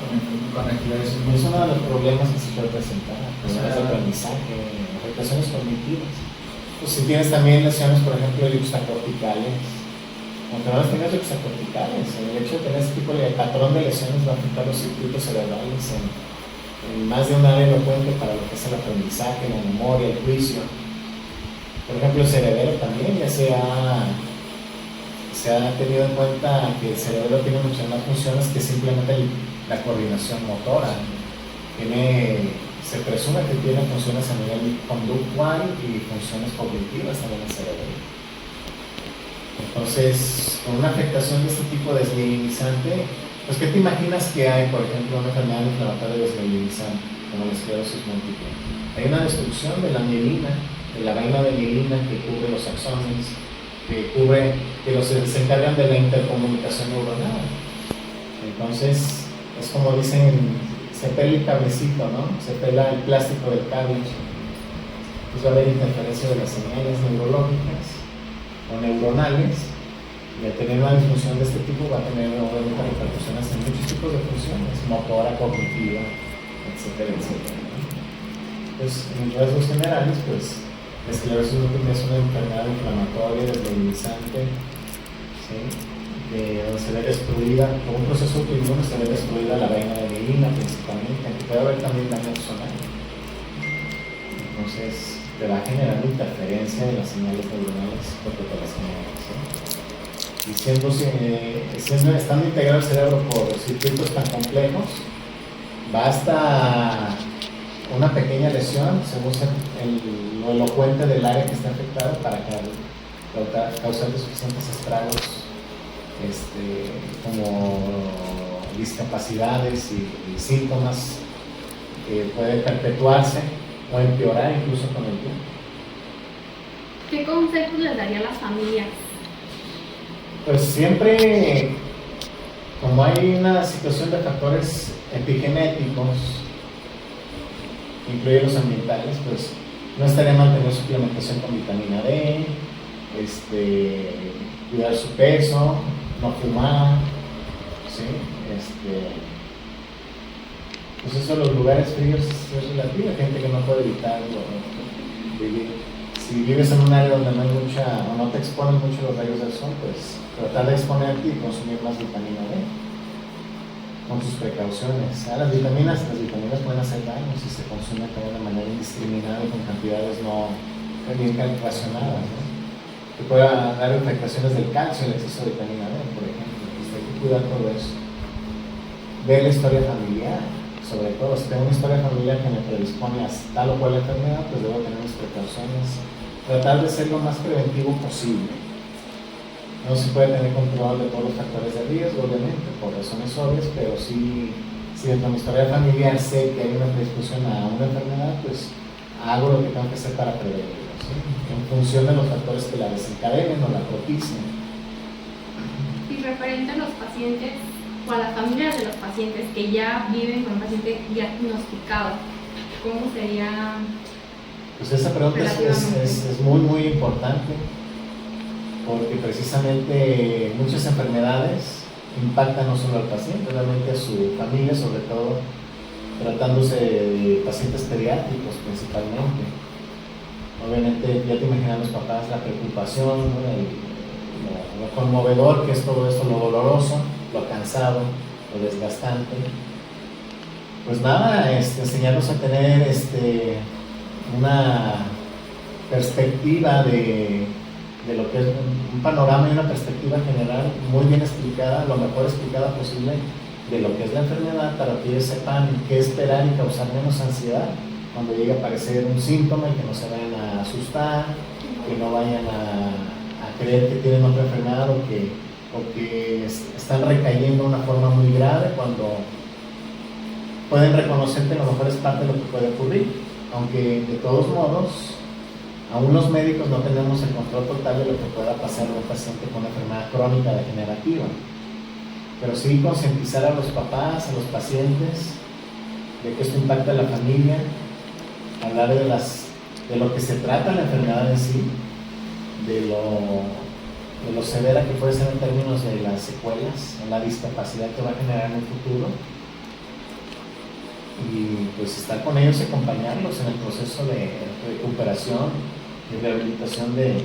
Con esclerosis Es múltiple. uno de los problemas que se puede presentar, problemas de aprendizaje, afectaciones cognitivas. Pues si tienes también lesiones, por ejemplo, yuxtacorticales, aunque no las tengas yuxtacorticales, el hecho de tener este tipo de patrón de lesiones va a afectar los circuitos cerebrales en más de un área elocuente para lo que es el aprendizaje, la memoria, el juicio. Por ejemplo, el cerebelo también ya se ha tenido en cuenta que el cerebro tiene muchas más funciones que simplemente la coordinación motora. Se presume que tiene funciones a nivel conductual y funciones cognitivas también en el cerebro. Entonces, con una afectación de este tipo desmielinizante, pues ¿qué te imaginas que hay, por ejemplo, una enfermedad inflamatoria desmielinizante, como la esclerosis múltiple? Hay una destrucción de la mielina, de la vaina de mielina que cubre los axones, que se encargan de la intercomunicación neuronal. Entonces, es como dicen, se pela el cablecito, ¿no? Se pela el plástico del cable. Entonces va a haber interferencia de las señales neurológicas o neuronales, y al tener una disfunción de este tipo va a tener obviamente repercusiones en muchos tipos de funciones, motora, cognitiva, etcétera, etcétera, ¿no? Entonces, en rasgos generales, pues la esclerosis múltiple es una enfermedad inflamatoria, desmovilizante, ¿sí? Donde se ve destruida, por un proceso autoinmune se ve destruida la vaina de mielina principalmente, aunque puede haber también daño axonal. Entonces, te va generando interferencia de las señales neuronales porque te las generan, ¿sí? Y estando integrado el cerebro por circuitos tan complejos, basta una pequeña lesión, según lo elocuente del área que está afectada, para causar suficientes estragos como discapacidades y síntomas que pueden perpetuarse o empeorar incluso con el tiempo. ¿Qué consejos les daría a las familias? Pues siempre, como hay una situación de factores epigenéticos, incluye los ambientales, pues no estaría mal tener suplementación con vitamina D, cuidar su peso, no fumar, ¿sí? Pues eso, los lugares fríos es relativo, hay gente que no puede evitarlo, vivir. Si vives en un área donde no hay mucha, o no te exponen mucho los rayos del sol, pues tratar de exponerte y consumir más vitamina D, con sus precauciones. Las vitaminas pueden hacer daño si se consumen también de manera indiscriminada y con cantidades no bien racionadas, ¿no? Que pueda dar afectaciones del calcio, el exceso de vitamina D, por ejemplo. Pues hay que cuidar todo eso. Ver la historia familiar, sobre todo. Si tengo una historia familiar que me predispone a tal o cual enfermedad, pues debo tener mis precauciones. Tratar de ser lo más preventivo posible. No se puede tener control de todos los factores de riesgo, obviamente, por razones obvias, pero si dentro de mi historia familiar sé que hay una predisposición a una enfermedad, pues hago lo que tengo que hacer para prevenirlo, ¿sí? En función de los factores que la desencadenen o la propicien. Y referente a los pacientes o a las familias de los pacientes que ya viven con un paciente diagnosticado, ¿cómo sería? Pues esa pregunta es muy, muy importante, porque precisamente muchas enfermedades impactan no solo al paciente, realmente a su familia, sobre todo tratándose de pacientes pediátricos principalmente. Obviamente ya te imaginas los papás la preocupación, ¿no? Lo conmovedor que es todo esto, lo doloroso, lo cansado, lo desgastante. Pues nada, enseñarlos a tener una perspectiva de lo que es un panorama y una perspectiva general muy bien explicada, lo mejor explicada posible de lo que es la enfermedad, para que ellos sepan qué esperar y causar menos ansiedad cuando llegue a aparecer un síntoma, y que no se vayan a asustar, que no vayan a creer que tienen otra enfermedad o que están recayendo de una forma muy grave, cuando pueden reconocer que a lo mejor es parte de lo que puede ocurrir, aunque de todos modos aún los médicos no tenemos el control total de lo que pueda pasar a un paciente con una enfermedad crónica degenerativa, pero sí concientizar a los papás, a los pacientes, de que esto impacta a la familia, hablar de lo que se trata la enfermedad en sí, de lo severa que puede ser en términos de las secuelas, la discapacidad que va a generar en el futuro, y pues estar con ellos y acompañarlos en el proceso de recuperación y rehabilitación del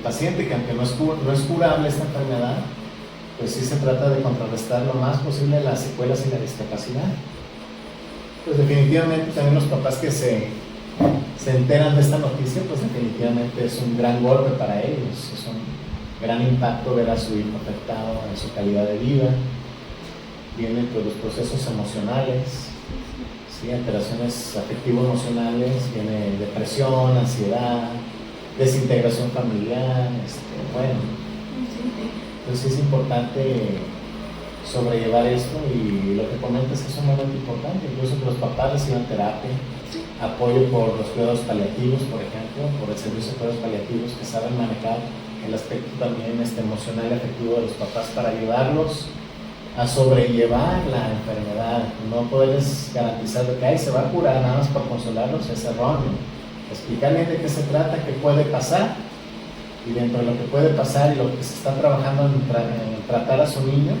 paciente, que aunque no es curable esta enfermedad, pues sí se trata de contrarrestar lo más posible las secuelas y la discapacidad. Pues definitivamente también los papás que se enteran de esta noticia, pues definitivamente es un gran golpe para ellos, es un gran impacto ver a su hijo afectado en su calidad de vida. Vienen pues los procesos emocionales, ¿sí? Alteraciones afectivo-emocionales, viene depresión, ansiedad, desintegración familiar, bueno. Entonces es importante sobrellevar esto, y lo que comentas es sumamente importante, incluso que los papás reciban terapia, apoyo por los cuidados paliativos, por ejemplo, por el servicio de cuidados paliativos, que saben manejar el aspecto también emocional y afectivo de los papás para ayudarlos a sobrellevar la enfermedad. No poderles garantizar de que ahí se va a curar nada más por consolarlos, es erróneo. Explicarles de qué se trata, qué puede pasar, y dentro de lo que puede pasar y lo que se está trabajando en tratar a su niño,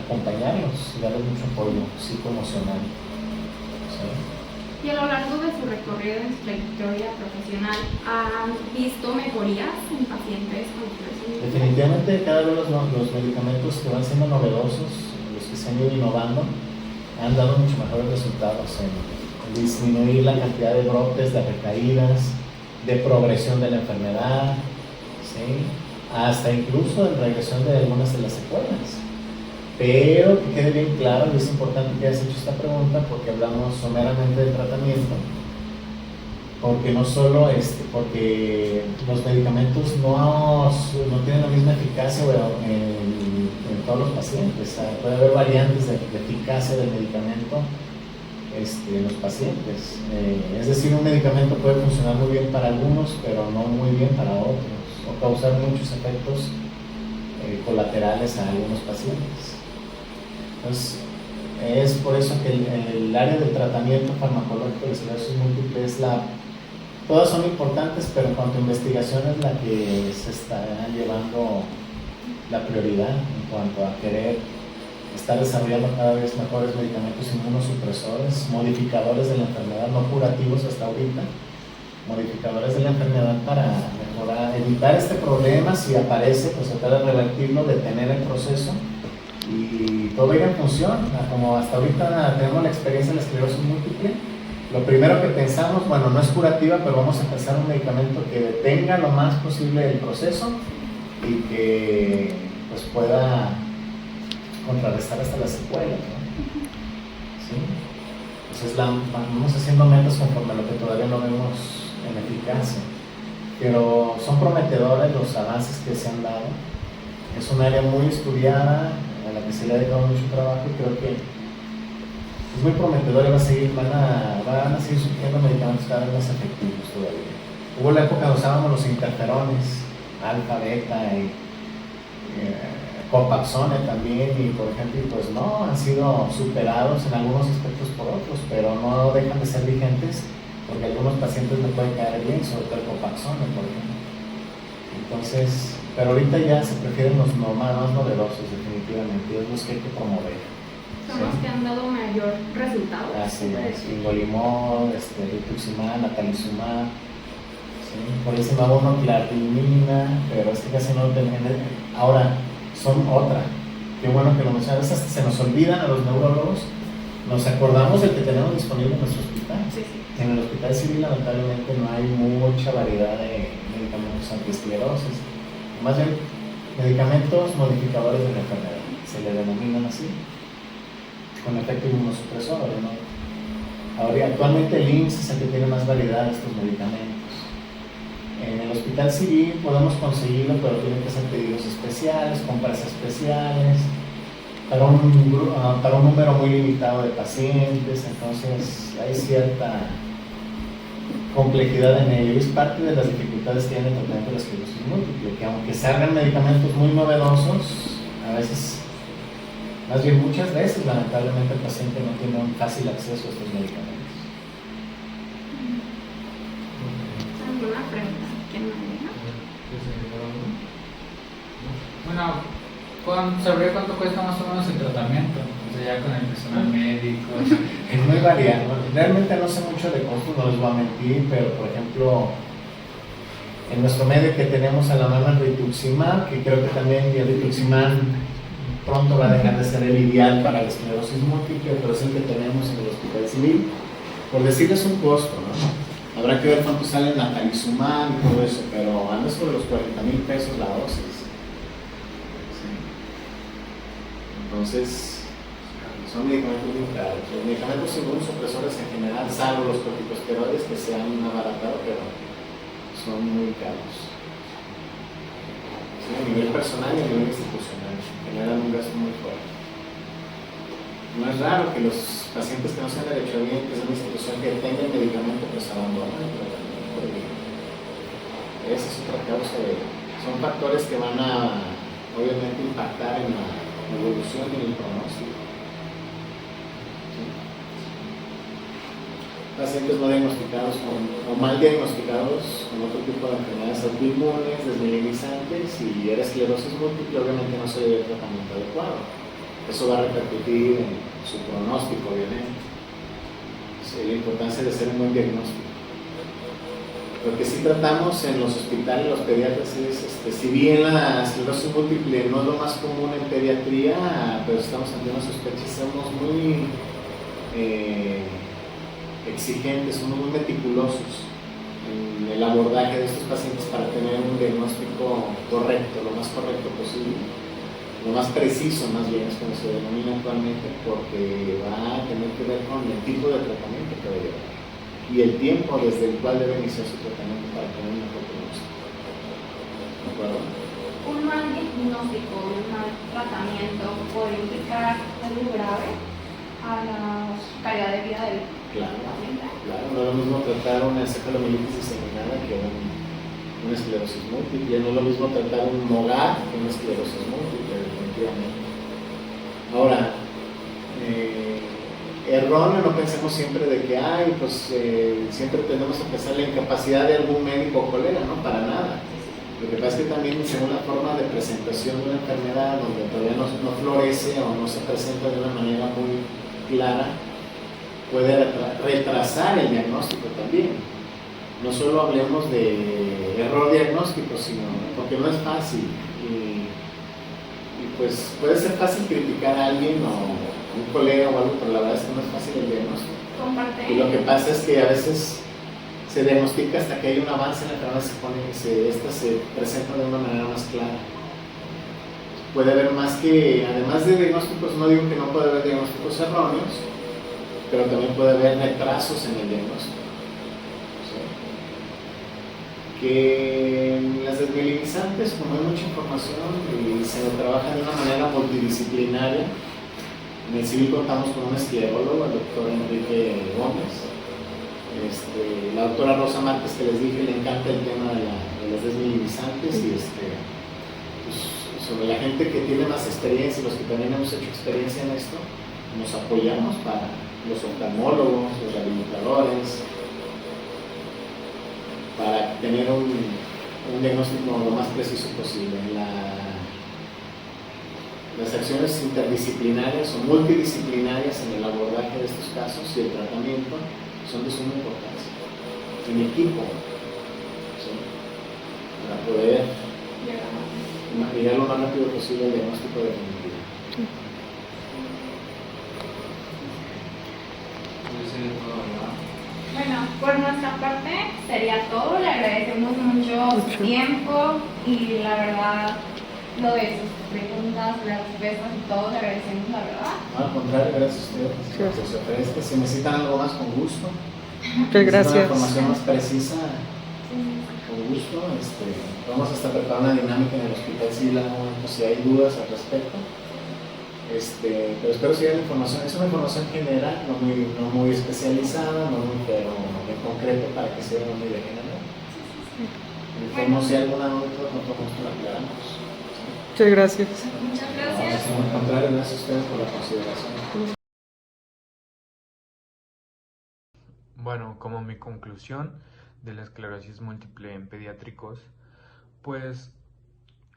acompañarlos y darles mucho apoyo psicoemocional. ¿Sí? Y a lo largo de su recorrido en su trayectoria profesional, ¿han visto mejorías en pacientes con esclerosis múltiple? Definitivamente cada vez los medicamentos que van siendo novedosos, los que se han ido innovando, han dado mucho mejores resultados en disminuir la cantidad de brotes, de recaídas, de progresión de la enfermedad, ¿sí? Hasta incluso en regresión de algunas de las secuelas. Pero que quede bien claro, y es importante que hayas hecho esta pregunta, porque hablamos someramente del tratamiento, porque no solo porque los medicamentos no tienen la misma eficacia en todos los pacientes. Puede haber variantes de eficacia del medicamento en los pacientes. Es decir, un medicamento puede funcionar muy bien para algunos, pero no muy bien para otros, o causar muchos efectos colaterales a algunos pacientes. Entonces, es por eso que el área del tratamiento farmacológico de esclerosis múltiple todas son importantes, pero en cuanto a investigación es la que se está llevando la prioridad en cuanto a querer estar desarrollando cada vez mejores medicamentos inmunosupresores, modificadores de la enfermedad, no curativos hasta ahorita, modificadores de la enfermedad para mejorar, evitar este problema. Si aparece, pues tratar de revertirlo, detener el proceso, y todo irá en función. Como hasta ahorita tenemos la experiencia de la esclerosis múltiple, lo primero que pensamos, bueno, no es curativa, pero vamos a empezar un medicamento que detenga lo más posible el proceso y que pues pueda contrarrestar hasta las secuelas, ¿no? ¿Sí? Entonces vamos haciendo metas conforme a lo que todavía no vemos en eficacia, pero son prometedores los avances que se han dado. Es un área muy estudiada, a la que se le ha dedicado mucho trabajo, y creo que es muy prometedora. Van a seguir surgiendo medicamentos cada vez más efectivos todavía. Hubo la época donde usábamos los interferones, alfa, beta y copaxone también, y por ejemplo, pues no, han sido superados en algunos aspectos por otros, pero no dejan de ser vigentes, porque a algunos pacientes no pueden caer bien, sobre todo el copaxone, por ejemplo. Entonces, pero ahorita ya se prefieren los más novedosos, definitivamente, es los que hay que promover. Son los que han dado mayor resultado. Así es, Fingolimod, rituximab, natalizumab, ¿sí? Por ahí se me va uno clartimina, pero es que casi no lo tienen. Ahora, son otra. Qué bueno que lo mencionas, a veces hasta se nos olvidan a los neurólogos, nos acordamos del que tenemos disponible en nuestro hospital. Sí, sí. En el hospital civil lamentablemente no hay mucha variedad de medicamentos antiesclerosis, más bien medicamentos modificadores de la enfermedad, se le denominan así, con efecto inmunosupresor, ¿no? Ahora, actualmente el IMSS es el que tiene más variedad de estos medicamentos. En el hospital civil podemos conseguirlo, pero tienen que ser pedidos especiales, compras especiales, para un número muy limitado de pacientes, entonces hay cierta complejidad en ello. Es parte de las dificultades que hay en el tratamiento de la esclerosis múltiple, que aunque salgan medicamentos muy novedosos, a veces, más bien muchas veces, lamentablemente el paciente no tiene un fácil acceso a estos medicamentos. ¿Alguna pregunta? ¿Quién me diga? Bueno, ¿sabría cuánto cuesta más o menos el tratamiento? O sea, ya con el personal médico. Es muy variado. Realmente no sé mucho de costos, no les voy a mentir, pero por ejemplo, en nuestro medio que tenemos a la mano el rituximab, que creo que también el rituximab pronto va a dejar de ser el ideal para la esclerosis múltiple, pero es el que tenemos en el hospital civil. Por decirles un costo, ¿no? Habrá que ver cuánto sale el natalizumab y todo eso, pero anda sobre los 40,000 pesos la dosis. Sí. Entonces, son medicamentos muy caros. Los medicamentos inmunosupresores en general, salvo los corticosteroides que se han abaratado, pero son muy caros. Sí, a nivel personal y a nivel institucional, generan un gasto muy fuerte. No es raro que los pacientes que no se han hecho bien, que es una institución que tenga el medicamento, pues abandonan el tratamiento. Esa es otra causa son factores que van a, obviamente, impactar en la evolución y en el pronóstico. ¿Sí? Pacientes no diagnosticados o mal diagnosticados con otro tipo de enfermedades autoinmunes, desmielinizantes, y era esclerosis múltiple, obviamente no se le dio tratamiento adecuado. Eso va a repercutir en su pronóstico, obviamente. Sí, la importancia de hacer un buen diagnóstico. Lo que sí tratamos en los hospitales, los pediatras, es, si bien la esclerosis múltiple no es lo más común en pediatría, pero estamos ante una sospecha, somos muy exigentes, somos muy meticulosos en el abordaje de estos pacientes para tener un diagnóstico correcto, lo más correcto posible. Lo más preciso, más bien, es como se denomina actualmente, porque va a tener que ver con el tipo de tratamiento que debe llevar y el tiempo desde el cual debe iniciar su tratamiento para tener un mejor pronóstico. ¿De acuerdo? Un mal diagnóstico, un mal tratamiento puede implicar algo grave a la calidad de vida del paciente. Claro, no es lo mismo tratar una encefalomielitis diseminada que una esclerosis múltiple, no es lo mismo tratar un MOGAD que una esclerosis múltiple, definitivamente. Ahora, erróneo, no pensemos siempre de que, siempre tenemos que pensar en la incapacidad de algún médico o colega, no, para nada. Lo que pasa es que también, según la forma de presentación de una enfermedad, donde todavía no florece o no se presenta de una manera muy clara, puede retrasar el diagnóstico también. No solo hablemos de error diagnóstico, sino porque no es fácil. Y pues puede ser fácil criticar a alguien o un colega o algo, pero la verdad es que no es fácil el diagnóstico. Comparte. Y lo que pasa es que a veces se diagnostica hasta que hay un avance en la enfermedad, esta se presenta de una manera más clara. Puede haber más que, además de diagnósticos, no digo que no puede haber diagnósticos erróneos, pero también puede haber retrasos en el diagnóstico. Que las desmielinizantes, como hay mucha información y se lo trabaja de una manera multidisciplinaria, en el civil contamos con un esclerólogo, el doctor Enrique Gómez, la doctora Rosa Márquez, que les dije, le encanta el tema de las desmielinizantes, y pues, sobre la gente que tiene más experiencia, los que también hemos hecho experiencia en esto, nos apoyamos para los oftalmólogos, los rehabilitadores, para tener un un diagnóstico lo más preciso posible. Las acciones interdisciplinarias o multidisciplinarias en el abordaje de estos casos y el tratamiento son de suma importancia. En equipo, ¿sí? Para poder llegar lo más rápido posible al diagnóstico definitivo. Bueno, por nuestra parte sería todo. Le agradecemos mucho su tiempo y la verdad, lo de sus preguntas, las respuestas y todo, le agradecemos la verdad. Al contrario, gracias a ustedes. Gracias. Se ofrezca. Si necesitan algo más, con gusto. Muchas Una gracias. información más precisa, con gusto. Vamos hasta preparar una dinámica en el hospital si hay dudas al respecto. Pero espero si hay la información. Es una información general, no muy especializada, pero en concreto para que sea una idea general. Informo si hay alguna duda, con todo gusto la aclaramos. Muchas gracias. Muchas gracias. Al contrario, gracias a ustedes por la consideración. Bueno, como mi conclusión de la esclerosis múltiple en pediátricos, pues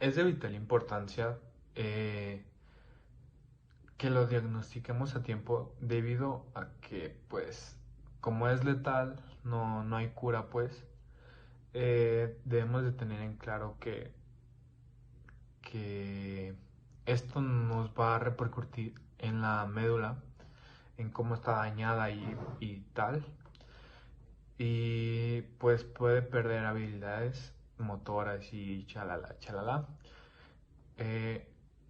es de vital importancia que lo diagnostiquemos a tiempo, debido a que, pues, como es letal, no hay cura, pues, debemos de tener en claro que esto nos va a repercutir en la médula, en cómo está dañada y tal. Y pues puede perder habilidades motoras y chalala.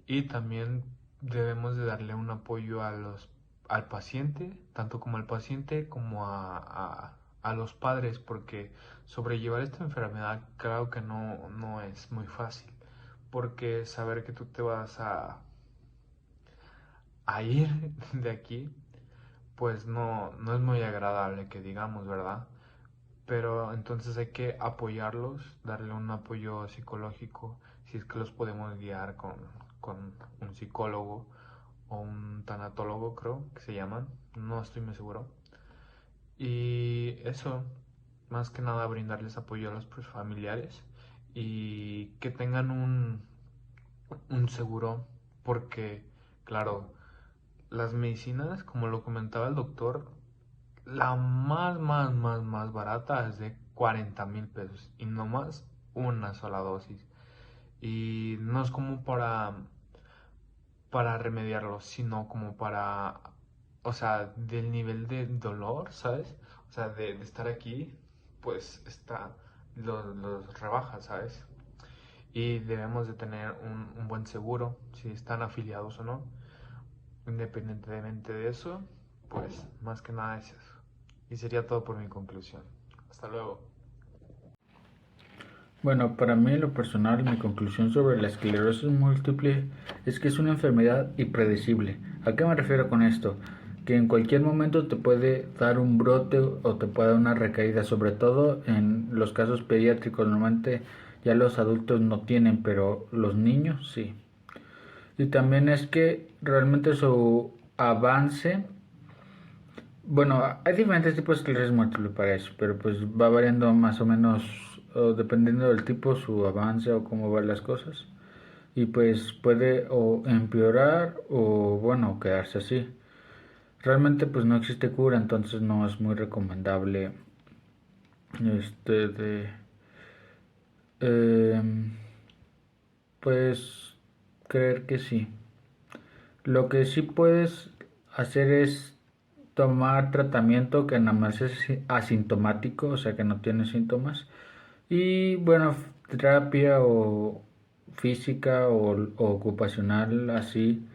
Y también debemos de darle un apoyo al paciente, tanto como al paciente como a los padres, porque sobrellevar esta enfermedad claro que no es muy fácil, porque saber que tú te vas a ir de aquí, pues no es muy agradable que digamos, ¿verdad? Pero entonces hay que apoyarlos, darle un apoyo psicológico, si es que los podemos guiar con un psicólogo o un tanatólogo, creo que se llaman, no estoy muy seguro. Y eso, más que nada brindarles apoyo a los familiares y que tengan un seguro, porque claro, las medicinas, como lo comentaba el doctor, la más barata es de 40,000 pesos y no más una sola dosis. Y no es como para remediarlo, sino como o sea, del nivel de dolor, ¿sabes? O sea, de estar aquí, pues los rebaja, ¿sabes? Y debemos de tener un buen seguro, si están afiliados o no. Independientemente de eso, pues más que nada es eso. Y sería todo por mi conclusión. Hasta luego. Bueno, para mí en lo personal, mi conclusión sobre la esclerosis múltiple es que es una enfermedad impredecible. ¿A qué me refiero con esto? Que en cualquier momento te puede dar un brote o te puede dar una recaída, sobre todo en los casos pediátricos. Normalmente ya los adultos no tienen, pero los niños sí. Y también es que realmente su avance, bueno, hay diferentes tipos de esclerosis múltiple para eso, pero pues va variando más o menos, o dependiendo del tipo, su avance o cómo van las cosas. Y pues puede o empeorar o bueno, quedarse así. Realmente pues no existe cura, entonces no es muy recomendable de pues creer que sí. Lo que sí puedes hacer es tomar tratamiento que nada más es asintomático, o sea que no tiene síntomas. Y bueno, terapia o física o ocupacional, así,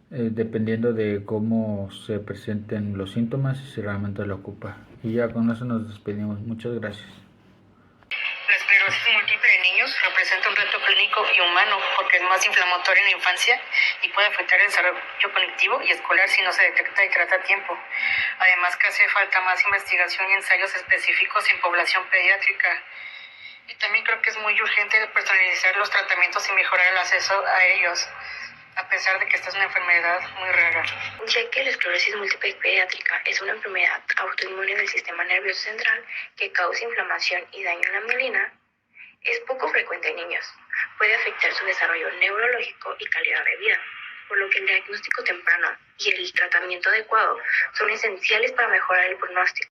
dependiendo de cómo se presenten los síntomas y si realmente lo ocupa. Y ya con eso nos despedimos. Muchas gracias. La esclerosis múltiple en niños representa un reto clínico y humano porque es más inflamatoria en la infancia y puede afectar el desarrollo cognitivo y escolar si no se detecta y trata a tiempo. Además que hace falta más investigación y ensayos específicos en población pediátrica. Y también creo que es muy urgente personalizar los tratamientos y mejorar el acceso a ellos, a pesar de que esta es una enfermedad muy rara. Ya que la esclerosis múltiple pediátrica es una enfermedad autoinmune del sistema nervioso central que causa inflamación y daño en la mielina, Es poco frecuente en niños. Puede afectar su desarrollo neurológico y calidad de vida, por lo que el diagnóstico temprano y el tratamiento adecuado son esenciales para mejorar el pronóstico.